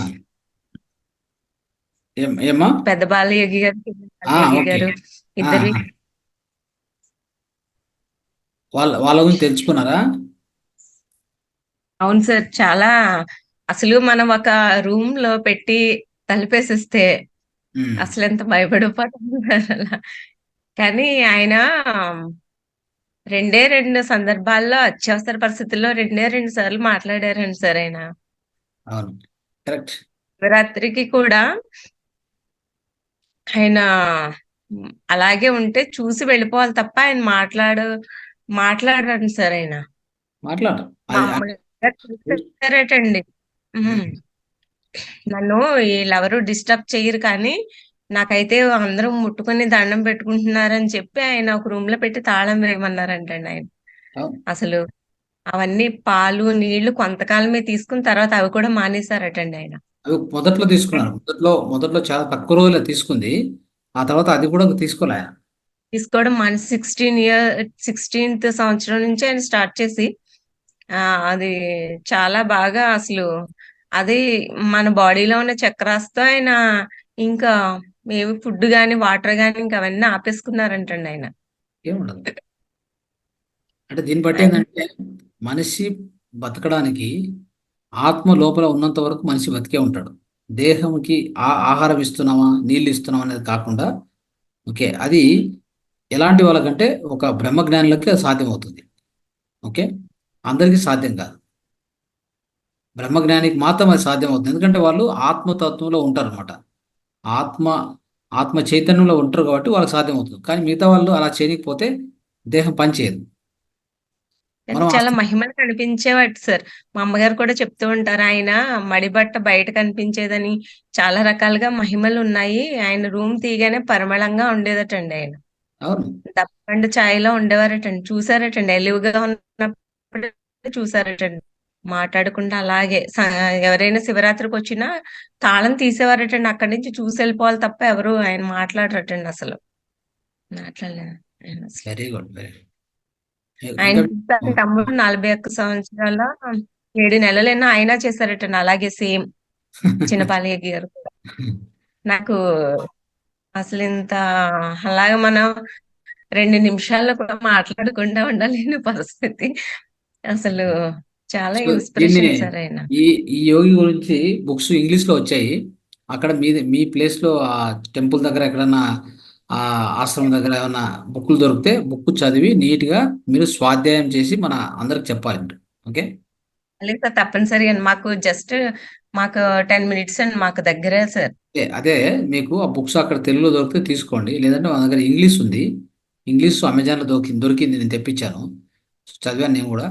ఏమ్మా? పెద్ద బాలయోగి గారు, చిన్న బాలయోగి ఓకే. గారు ఆ, ఇద్దరు. ఆ. వాళ్ళ గురించి తెలుసుకున్నారా? అవును సార్. చాలా అసలు మనం ఒక రూమ్ లో పెట్టి తలుపేసిస్తే ఉమ్, అసలు ఎంత భయపడిపోతాం సార్ అలా. కానీ ఆయన రెండే రెండు సందర్భాల్లో అత్యవసర పరిస్థితుల్లో రెండే రెండు సార్లు మాట్లాడారండి సార్ ఆయన. అవును, కరెక్ట్. శివరాత్రికి కూడా ఆయన అలాగే ఉంటే చూసి వెళ్ళిపోవాలి తప్ప ఆయన మాట్లాడరండి సార్ ఆయన. మాట్లాడరు. అది మామూలుగా చూసారటండి. ఉమ్. నన్ను వీళ్ళెవరు డిస్టర్బ్ చెయ్యరు కానీ నాకైతే అందరూ ముట్టుకుని దండం పెట్టుకుంటున్నారని చెప్పి ఆయన ఒక రూమ్ లో పెట్టి తాళం వేయమన్నారంటండి ఆయన. అవును. అసలు అవన్నీ పాలు నీళ్లు కొంతకాలమే తీసుకున్న తర్వాత అవి కూడా మానేశారటండి ఆయన. అవి మొదట్లో తీసుకున్నారు. మొదట్లో చాలా తక్కువ రోజులే తీసుకుంది. ఆ తర్వాత అది కూడా తీసుకోలే ఆయన. తీసుకోవడం మానేసి 16th సంవత్సరం నుంచి ఆయన స్టార్ట్ చేసి ఆ అది చాలా బాగా అసలు అది మన బాడీలో ఉన్న చక్రాస్తో ఆయన ఇంకా ఏమి ఫుడ్ గాని వాటర్ గాని ఇంకా అవన్నీ ఆపేసుకున్నారంటండి ఆయన. ఏముండదు. అంటే దీన్ని బట్టి ఆయన ఏంటంటే మనిషి బతకడానికి ఆత్మ లోపల ఉన్నంత వరకు మనిషి బతికే ఉంటాడు. దేహంకి ఆహారం ఇస్తున్నామా, నీళ్ళు ఇస్తున్నామా అనేది కాకుండా, ఓకే, అది ఎలాంటి వాళ్ళకంటే ఒక బ్రహ్మజ్ఞానులకి అది సాధ్యమవుతుంది. ఓకే. అందరికీ సాధ్యం కాదు. బ్రహ్మజ్ఞానికి మాత్రం అది సాధ్యమవుతుంది. ఎందుకంటే వాళ్ళు ఆత్మతత్వంలో ఉంటారు అనమాట. ఆత్మ ఆత్మ చైతన్యంలో ఉంటారు కాబట్టి వాళ్ళకి సాధ్యమవుతుంది. కానీ మిగతా వాళ్ళు అలా చేయకపోతే దేహం పనిచేయదు. కానీ మనం చాలా మహిమలు కనిపించేవాటి సార్. మా అమ్మగారు కూడా చెప్తూ ఉంటారు ఆయన మడిబట్ట బయట కనిపించేదని, చాలా రకాలుగా మహిమలు ఉన్నాయి. ఆయన రూమ్ తీయగానే పరిమళంగా ఉండేదటండి ఆయన. అవును దప్పండు ఛాయలో ఉండేవారటండి. చూసారటండి ఎలివిగా ఉన్నప్పుడు చూసారటండి. మాట్లాడకుండా అలాగే ఎవరైనా శివరాత్రికి వచ్చినా తాళం తీసేవారటండి. అక్కడి నుంచి చూసి వెళ్ళిపోవాలి తప్ప ఎవరు ఆయన మాట్లాడరటండి అసలు. మాట్లాడలేదు ఆయన అసలు. Very good. వెరీ ఆయన ఇంకా చూసాక తమ్ముడు 41 సంవత్సరాల 7 నెలలైనా ఆయన చేశారటండి అలాగే సేమ్ చిన్న బాలయ్య గారు కూడా. నాకు అసలు ఇంత అలాగా మనం 2 నిమిషాల్లో కూడా మాట్లాడకుండా ఉండలేని పరిస్థితి. అసలు చాలా సో దీన్ని ఇన్స్పిరేషన్ సార్ ఆయన. ఈ ఈ యోగి గురించి బుక్స్ ఇంగ్లీష్లో వచ్చాయి. అక్కడ మీ ప్లేస్లో ఆ టెంపుల్ దగ్గర ఎక్కడన్నా ఆ ఆశ్రమం దగ్గర ఏమన్నా బుక్కులు దొరికితే బుక్ చదివి నీట్గా మీరు స్వాధ్యాయం చేసి మన అందరికి చెప్పాలి. ఓకే, లేదు సార్, తప్పనిసరిగా మాకు 10 మినిట్స్ అండి, మాకు దగ్గరే సార్. అదే మీకు ఆ బుక్స్ అక్కడ తెలుగులో దొరికితే తీసుకోండి. లేదంటే మన దగ్గర ఇంగ్లీష్ ఉంది. ఇంగ్లీష్ అమెజాన్లో దొరికింది, నేను తెప్పించాను, చదివాను నేను కూడా.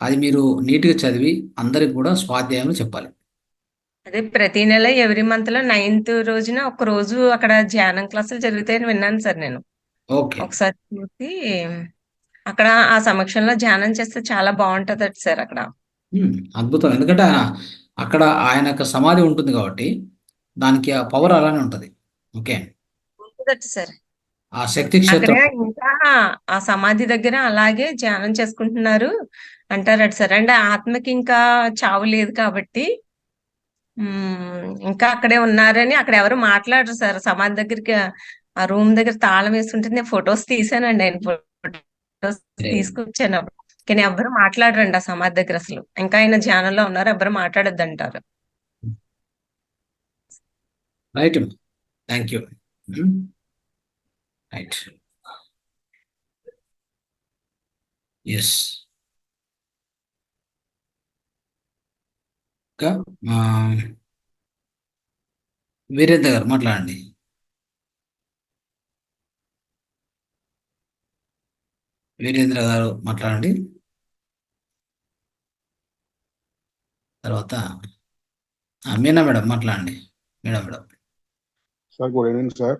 అది మీరు నీట్గా చదివి అందరికి కూడా స్వాధ్యాయం చెప్పాలి. అదే ప్రతి నెల ఎవ్రీ మంత్ లో 9th రోజున ఒక రోజు అక్కడ ధ్యానం క్లాసులు జరుగుతాయని విన్నాను సార్ నేను. ఓకే, ఒకసారి చూసి అక్కడ ఆ సమక్షంలో ధ్యానం చేస్తే చాలా బాగుంటదట సార్ అక్కడ. అద్భుతం. ఎందుకంటే అక్కడ ఆయన యొక్క సమాధి ఉంటుంది కాబట్టి దానికి ఆ పవర్ అలానే ఉంటుంది. ఓకే, ఉంటుందట సార్. ఆ శక్తి అక్కడ క్షేత్రం. ఇంకా ఆ సమాధి దగ్గర అలాగే ధ్యానం చేసుకుంటున్నారు అంటారట సార్. అంటే ఆత్మకి ఇంకా చావు లేదు కాబట్టి ఇంకా అక్కడే ఉన్నారని అక్కడ ఎవరు మాట్లాడరు సార్. సమాధి దగ్గరికి ఆ రూమ్ దగ్గర తాళం వేస్తుంటే నేను ఫొటోస్ తీసానండి, ఆయన ఫొటోస్ తీసుకొచ్చాను అప్పుడు. కానీ ఎవ్వరు మాట్లాడరండి ఆ సమాధి దగ్గర అసలు. ఇంకా ఆయన ధ్యానంలో ఉన్నారు, ఎవ్వరు మాట్లాడొద్దు అంటారు. Right, thank you. Right, yes. ఇంకా వీరేంద్ర గారు మాట్లాడండి. వీరేంద్ర గారు మాట్లాడండి. తర్వాత మీనా మేడం మాట్లాడండి. Madam. Sir good evening sir.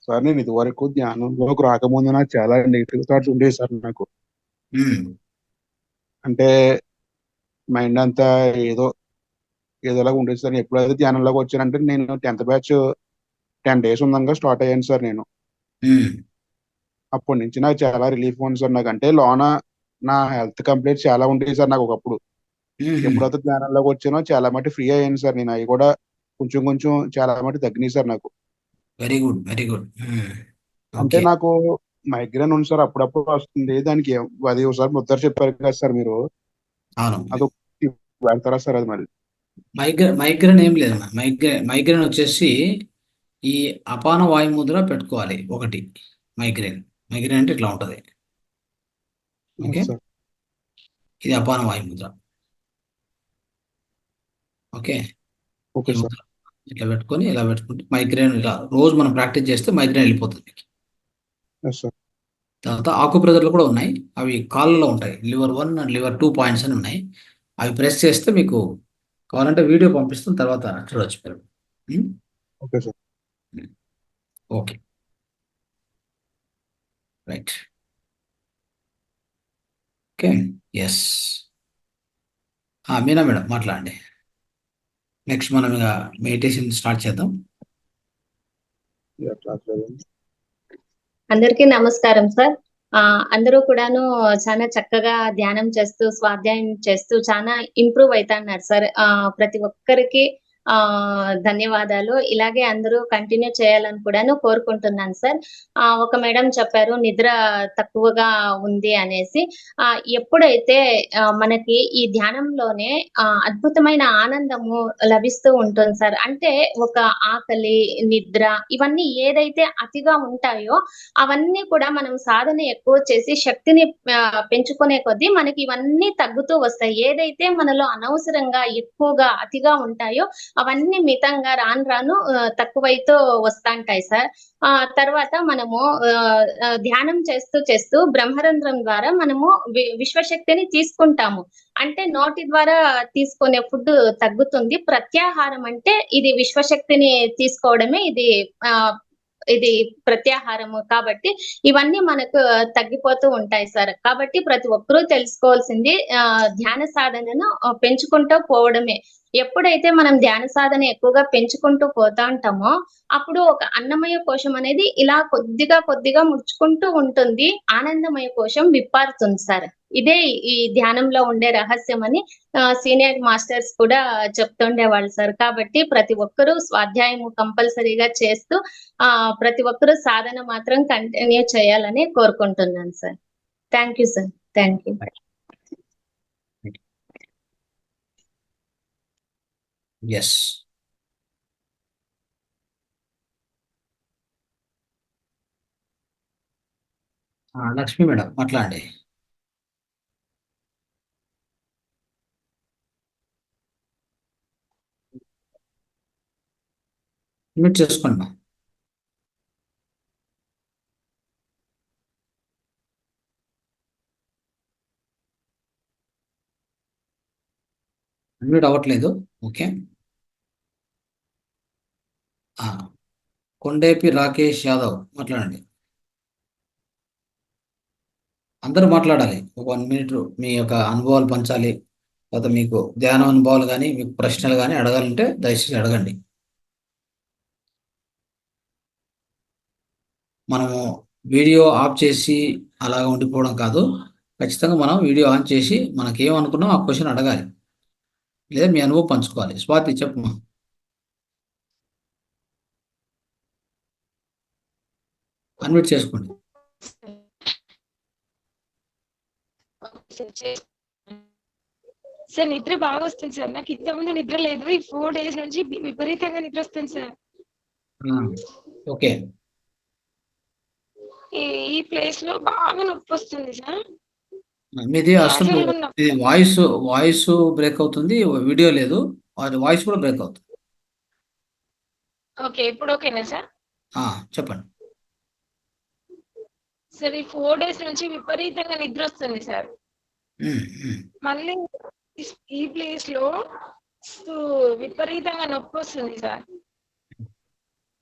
Sir నేను ఇదివరకు ధ్యానంలోకి రాకముందు నాకు చాలా నెగిటివ్ థాట్స్ ఉండేవి సార్. నాకు అంటే మైండ్ అంతా ఏదోలాగా ఉండేది సార్. ఎప్పుడైతే ధ్యానంలోకి వచ్చానంటే నేను 10th బ్యాచ్ 10 days ఉందంగా స్టార్ట్ అయ్యాను సార్ నేను. అప్పటి నుంచి నాకు చాలా రిలీఫ్ ఉంది సార్. నాకు అంటే లోన నా హెల్త్ కంప్లైంట్స్ చాలా ఉండేవి సార్ నాకు ఒకప్పుడు. ఎప్పుడైతే ధ్యానంలోకి వచ్చానో చాలా మటు ఫ్రీ అయ్యాను సార్ నేను. అవి కూడా కొంచెం చాలా మటు తగ్గినాయి సార్ నాకు. Very good, very good. అంటే నాకు మైగ్రేన్ ఉంది సార్, అప్పుడప్పుడు వస్తుంది. దానికి అది ఒకసారి ముద్దరు చెప్పారు కదా సార్ మీరు, అది వెళ్తారా సార్? అది మరి మైగ్రేన్ ఏం లేదు. మైగ్రేన్ వచ్చేసి ఈ అపాన వాయు ముద్ర పెట్టుకోవాలి ఒకటి. మైగ్రేన్ అంటే ఇట్లా ఉంటుంది. ఓకే, ఇది అపాన వాయు ముద్ర. Okay, okay sir. ఇట్లా పెట్టుకొని ఇలా పెట్టుకుంటే మైగ్రేన్ ఇలా రోజు మనం ప్రాక్టీస్ చేస్తే మైగ్రేన్ వెళ్ళిపోతుంది. తర్వాత ఆకుప్రెజర్లు కూడా ఉన్నాయి, అవి కాళ్ళలో ఉంటాయి. లివర్ 1 అండ్ లివర్ 2 పాయింట్స్ అని ఉన్నాయి. అవి ప్రెస్ చేస్తే మీకు కావాలంటే వీడియో పంపిస్తాం, తర్వాత చూడొచ్చు మీరు. Okay sir. Okay, right. Okay, yes. Meena madam మాట్లాడండి. నెక్స్ట్ మనం ఇక మెడిటేషన్ స్టార్ట్ చేద్దాం. అందరికీ నమస్కారం సార్. అందరూ కూడాను చాలా చక్కగా ధ్యానం చేస్తూ స్వాధ్యాయం చేస్తూ చాలా ఇంప్రూవ్ అవుతున్నారు సార్. ప్రతి ఒక్కరికి ధన్యవాదాలు. ఇలాగే అందరూ కంటిన్యూ చేయాలని కూడాను కోరుకుంటున్నాను సార్. ఒక మేడం చెప్పారు నిద్ర తక్కువగా ఉంది అనేసి. ఎప్పుడైతే మనకి ఈ ధ్యానంలోనే అద్భుతమైన ఆనందము లభిస్తూ ఉంటుంది సార్. అంటే ఒక ఆకలి, నిద్ర ఇవన్నీ ఏదైతే అతిగా ఉంటాయో అవన్నీ కూడా మనం సాధన ఎక్కువ చేసి శక్తిని పెంచుకునే కొద్దీ మనకి ఇవన్నీ తగ్గుతూ వస్తాయి. ఏదైతే మనలో అనవసరంగా ఎక్కువగా అతిగా ఉంటాయో అవన్నీ మితంగా రాను తక్కువైతూ వస్తాంటాయి సార్. తర్వాత మనము ధ్యానం చేస్తూ బ్రహ్మరంధ్రం ద్వారా మనము విశ్వశక్తిని తీసుకుంటాము. అంటే నోటి ద్వారా తీసుకునే ఫుడ్ తగ్గుతుంది. ప్రత్యాహారం అంటే ఇది విశ్వశక్తిని తీసుకోవడమే, ఇది ప్రత్యాహారము. కాబట్టి ఇవన్నీ మనకు తగ్గిపోతూ ఉంటాయి సార్. కాబట్టి ప్రతి ఒక్కరూ తెలుసుకోవాల్సింది ధ్యాన సాధనను పెంచుకుంటూ పోవడమే. ఎప్పుడైతే మనం ధ్యాన సాధన ఎక్కువగా పెంచుకుంటూ పోతా ఉంటామో అప్పుడు ఒక అన్నమయ కోశం అనేది ఇలా కొద్దిగా కొద్దిగా ముడుచుకుంటూ ఉంటుంది, ఆనందమయ కోశం విప్పారుతుంది సార్. ఇదే ఈ ధ్యానంలో ఉండే రహస్యం అని సీనియర్ మాస్టర్స్ కూడా చెప్తుండేవాళ్ళు సార్. కాబట్టి ప్రతి ఒక్కరూ స్వాధ్యాయము కంపల్సరీగా చేస్తూ ప్రతి ఒక్కరూ సాధన మాత్రం కంటిన్యూ చేయాలని కోరుకుంటున్నాను sir. Thank you sir. Thank you. Yes. Lakshmi madam మాట్లాడండి. మ్యూట్ చేసుకోండి మా. మ్యూట్ అవ్వట్లేదు. ఓకే. కొండేపి రాకేష్ యాదవ్ మాట్లాడండి. అందరూ మాట్లాడాలి. ఒక 1 minute మీ యొక్క అనుభవాలు పంచాలి. తర్వాత మీకు ధ్యాన అనుభవాలు కానీ మీకు ప్రశ్నలు కానీ అడగాలంటే దయచేసి అడగండి. మనము వీడియో ఆఫ్ చేసి అలాగ ఉండిపోవడం కాదు, ఖచ్చితంగా మనం వీడియో ఆన్ చేసి మనకి ఏమనుకున్నాం ఆ క్వశ్చన్ అడగాలి, లేదా మీ అనుభవం పంచుకోవాలి. స్వాతి చెప్పమ్మా. అన్మ్యూట్ చేసుకోండి. సార్ నిద్ర బాగా వస్తుంది సార్. నాకు ఇంతకుముందు నిద్ర లేదు, ఈ 4 days నుంచి విపరీతంగా నిద్ర వస్తుంది సార్. ఓకే. ఈ ప్లేస్ లో బాగా నొప్పి వస్తుంది సార్. మీది అసలు ఇది వాయిస్ బ్రేక్ అవుతుంది, వీడియో లేదు, వాయిస్ కూడా బ్రేక్ అవుతుంది. ఓకే, ఇప్పుడు ఓకేనా సార్? చెప్పండి సార్. ఈ 4 days నుంచి విపరీతంగా నిద్ర వస్తుంది సార్. మళ్ళీ ఈ ప్లేస్ లో విపరీతంగా నొప్పి వస్తుంది సార్.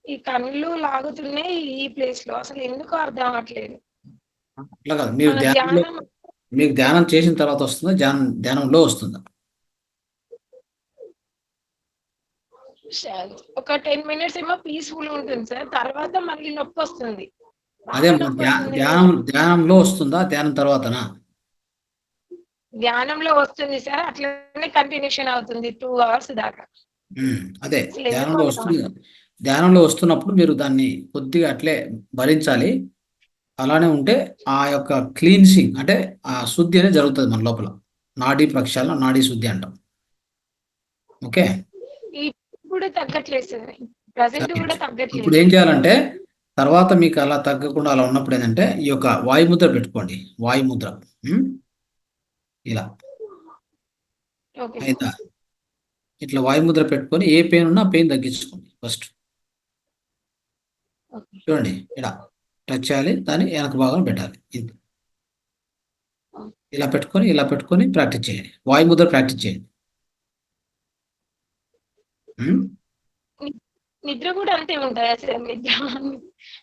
ఈ కళ్ళు లాగుతున్నాయి ఈ ప్లేస్ లో, అసలు ఎందుకు అర్థం అవ్వట్లేదు. అట్లా కాదు, మీకు ధ్యానం చేసిన తర్వాత వస్తుందా, ధ్యానంలో వస్తుందా? ఒక 10 minutes ఏమో పీస్ఫుల్ ఉంటుంది సార్, తర్వాత మళ్ళీ నొప్పి వస్తుంది. అదే ధ్యానంలో వస్తుందా, ధ్యానం తర్వాతనా? ధ్యానంలో వస్తుంది సార్, అట్లనే కంటిన్యూషన్ అవుతుంది 2 hours దాకా. అదే ధ్యానంలో వస్తున్నప్పుడు మీరు దాన్ని కొద్దిగా అట్లే భరించాలి. అలానే ఉంటే ఆ యొక్క క్లీన్సింగ్ అంటే ఆ శుద్ధి అనేది జరుగుతుంది మన లోపల. నాడీ ప్రక్షాళన, నాడీ శుద్ధి అంటాం. ఓకే. ఇప్పుడు తగ్గట్లేదు సార్, ప్రెసెంట్ కూడా తగ్గట్లేదు. ఇప్పుడు ఏం చేయాలంటే తర్వాత మీకు అలా తగ్గకుండా అలా ఉన్నప్పుడు ఏంటంటే ఈ యొక్క వాయుముద్ర పెట్టుకోండి. వాయుముద్ర ఇలా అయితే ఇట్లా వాయుముద్ర పెట్టుకొని ఏ పెయిన్ ఉన్నా పెయిన్ తగ్గించుకోండి. ఫస్ట్ చూడండి, ఇలా టచ్ చేయాలి, దాన్ని వెనక భాగం పెట్టాలి. ఇలా పెట్టుకొని ప్రాక్టీస్ చేయండి. వాయుముద్ర ప్రాక్టీస్ చేయండి. నిద్ర కూడా అంతే ఉంటాయా సార్?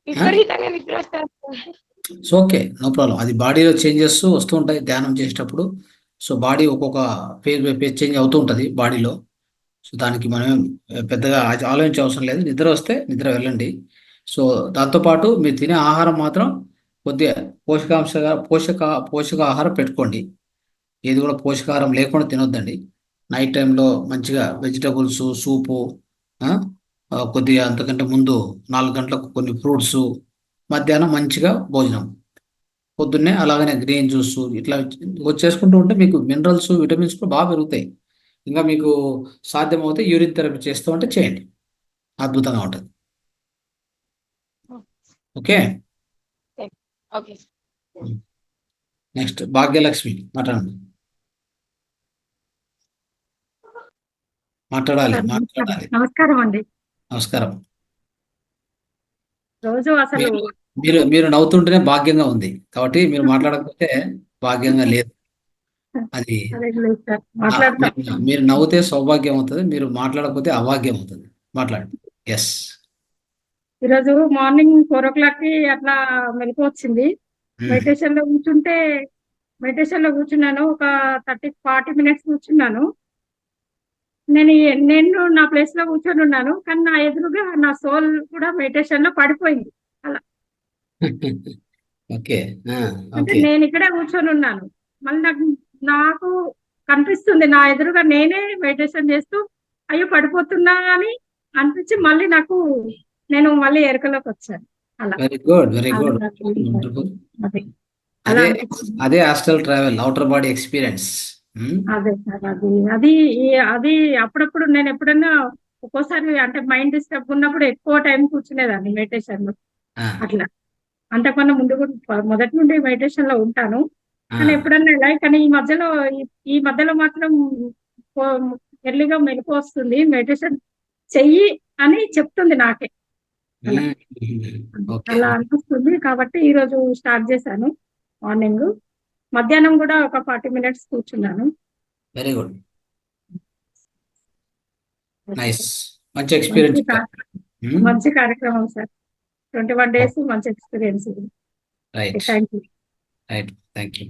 విపరీతంగా నిద్ర వస్తారు. So okay, no problem. అది బాడీలో చేంజెస్ వస్తూ ఉంటాయి ధ్యానం చేసేటప్పుడు. సో బాడీ ఒక్కొక్క పేజ్ చేంజ్ అవుతూ ఉంటుంది బాడీలో. సో దానికి మనం పెద్దగా ఆలోచించే అవసరం లేదు. నిద్ర వస్తే నిద్ర వెళ్ళండి. సో దాంతోపాటు మీరు తినే ఆహారం మాత్రం కొద్దిగా పోషకాహారం పెట్టుకోండి. ఏది కూడా పోషకాహారం లేకుండా తినొద్దండి. నైట్ టైంలో మంచిగా వెజిటబుల్స్, సూపు, కొద్దిగా అంతకంటే ముందు 4 గంటలకు కొన్ని ఫ్రూట్స్, మధ్యాహ్నం మంచిగా భోజనం, పొద్దున్నే అలాగనే గ్రీన్ జ్యూస్ ఇట్లా చేసుకుంటూ ఉంటే మీకు మినరల్స్, విటమిన్స్ కూడా బాగా పెరుగుతాయి. ఇంకా మీకు సాధ్యమవుతే యూరిన్ థెరపీ చేస్తూ ఉంటే చేయండి, అద్భుతంగా ఉంటుంది. ఓకే. నెక్స్ట్ భాగ్యలక్ష్మి మాట్లాడండి. మాట్లాడాలి. నమస్కారం అండి. నమస్కారం. రోజు అసలు మీరు నవ్వుతుంటేనే భాగ్యంగా ఉంది, కాబట్టి మీరు మాట్లాడకపోతే భాగ్యంగా లేదు. అది మీరు నవ్వుతే సౌభాగ్యం అవుతుంది, మీరు మాట్లాడకపోతే అభాగ్యం అవుతుంది. మాట్లాడండి. ఎస్. ఈరోజు మార్నింగ్ 4 o'clock అట్లా మెలకు వచ్చింది. మెడిటేషన్ లో కూర్చున్నాను. ఒక 30-40 minutes కూర్చున్నాను. నేను నా ప్లేస్ లో కూర్చొని ఉన్నాను, కానీ నా ఎదురుగా నా సోల్ కూడా మెడిటేషన్ లో పడిపోయింది. అలా ఓకే అంటే ఓకే నేను ఇక్కడే కూర్చొని ఉన్నాను, మళ్ళీ నాకు కనిపిస్తుంది నా ఎదురుగా నేనే మెడిటేషన్ చేస్తూ అయ్యో పడిపోతున్నా అని అనిపించి మళ్ళీ నేను మళ్ళీ ఎరుకలోకి వచ్చాను. అలా వెరీ గుడ్ వెరీ అలా గుడ్ నాకు వండర్ఫుల్. అదే అలా అదే అనిపించింది. అదే hostel travel outer body experience. అదే సార్ అది అప్పుడప్పుడు నేను ఎప్పుడన్నా ఒక్కోసారి అంటే మైండ్ డిస్టర్బ్ ఉన్నప్పుడు ఎక్కువ టైం కూర్చునేదాన్ని మెడిటేషన్ లో. అట్లా అంతకన్నా ముందు కూడా మొదటి నుండి మెడిటేషన్ లో ఉంటాను, కానీ ఎప్పుడన్నా ఇలా కానీ ఈ మధ్యలో మాత్రం ఎర్లీగా మెలకు వస్తుంది, మెడిటేషన్ చెయ్యి అని చెప్తుంది నాకే. అలా ఓకే అలా అనిపిస్తుంది కాబట్టి ఈ రోజు స్టార్ట్ చేశాను. మార్నింగ్ మధ్యాహ్నం కూడా ఒక 40 minutes కూర్చున్నాను. Very good okay nice. Sir. మంచి ఎక్స్పీరియన్స్ మంచి కార్యక్రమం సార్. 21 days మంచి experience. Right thank you. Right thank you.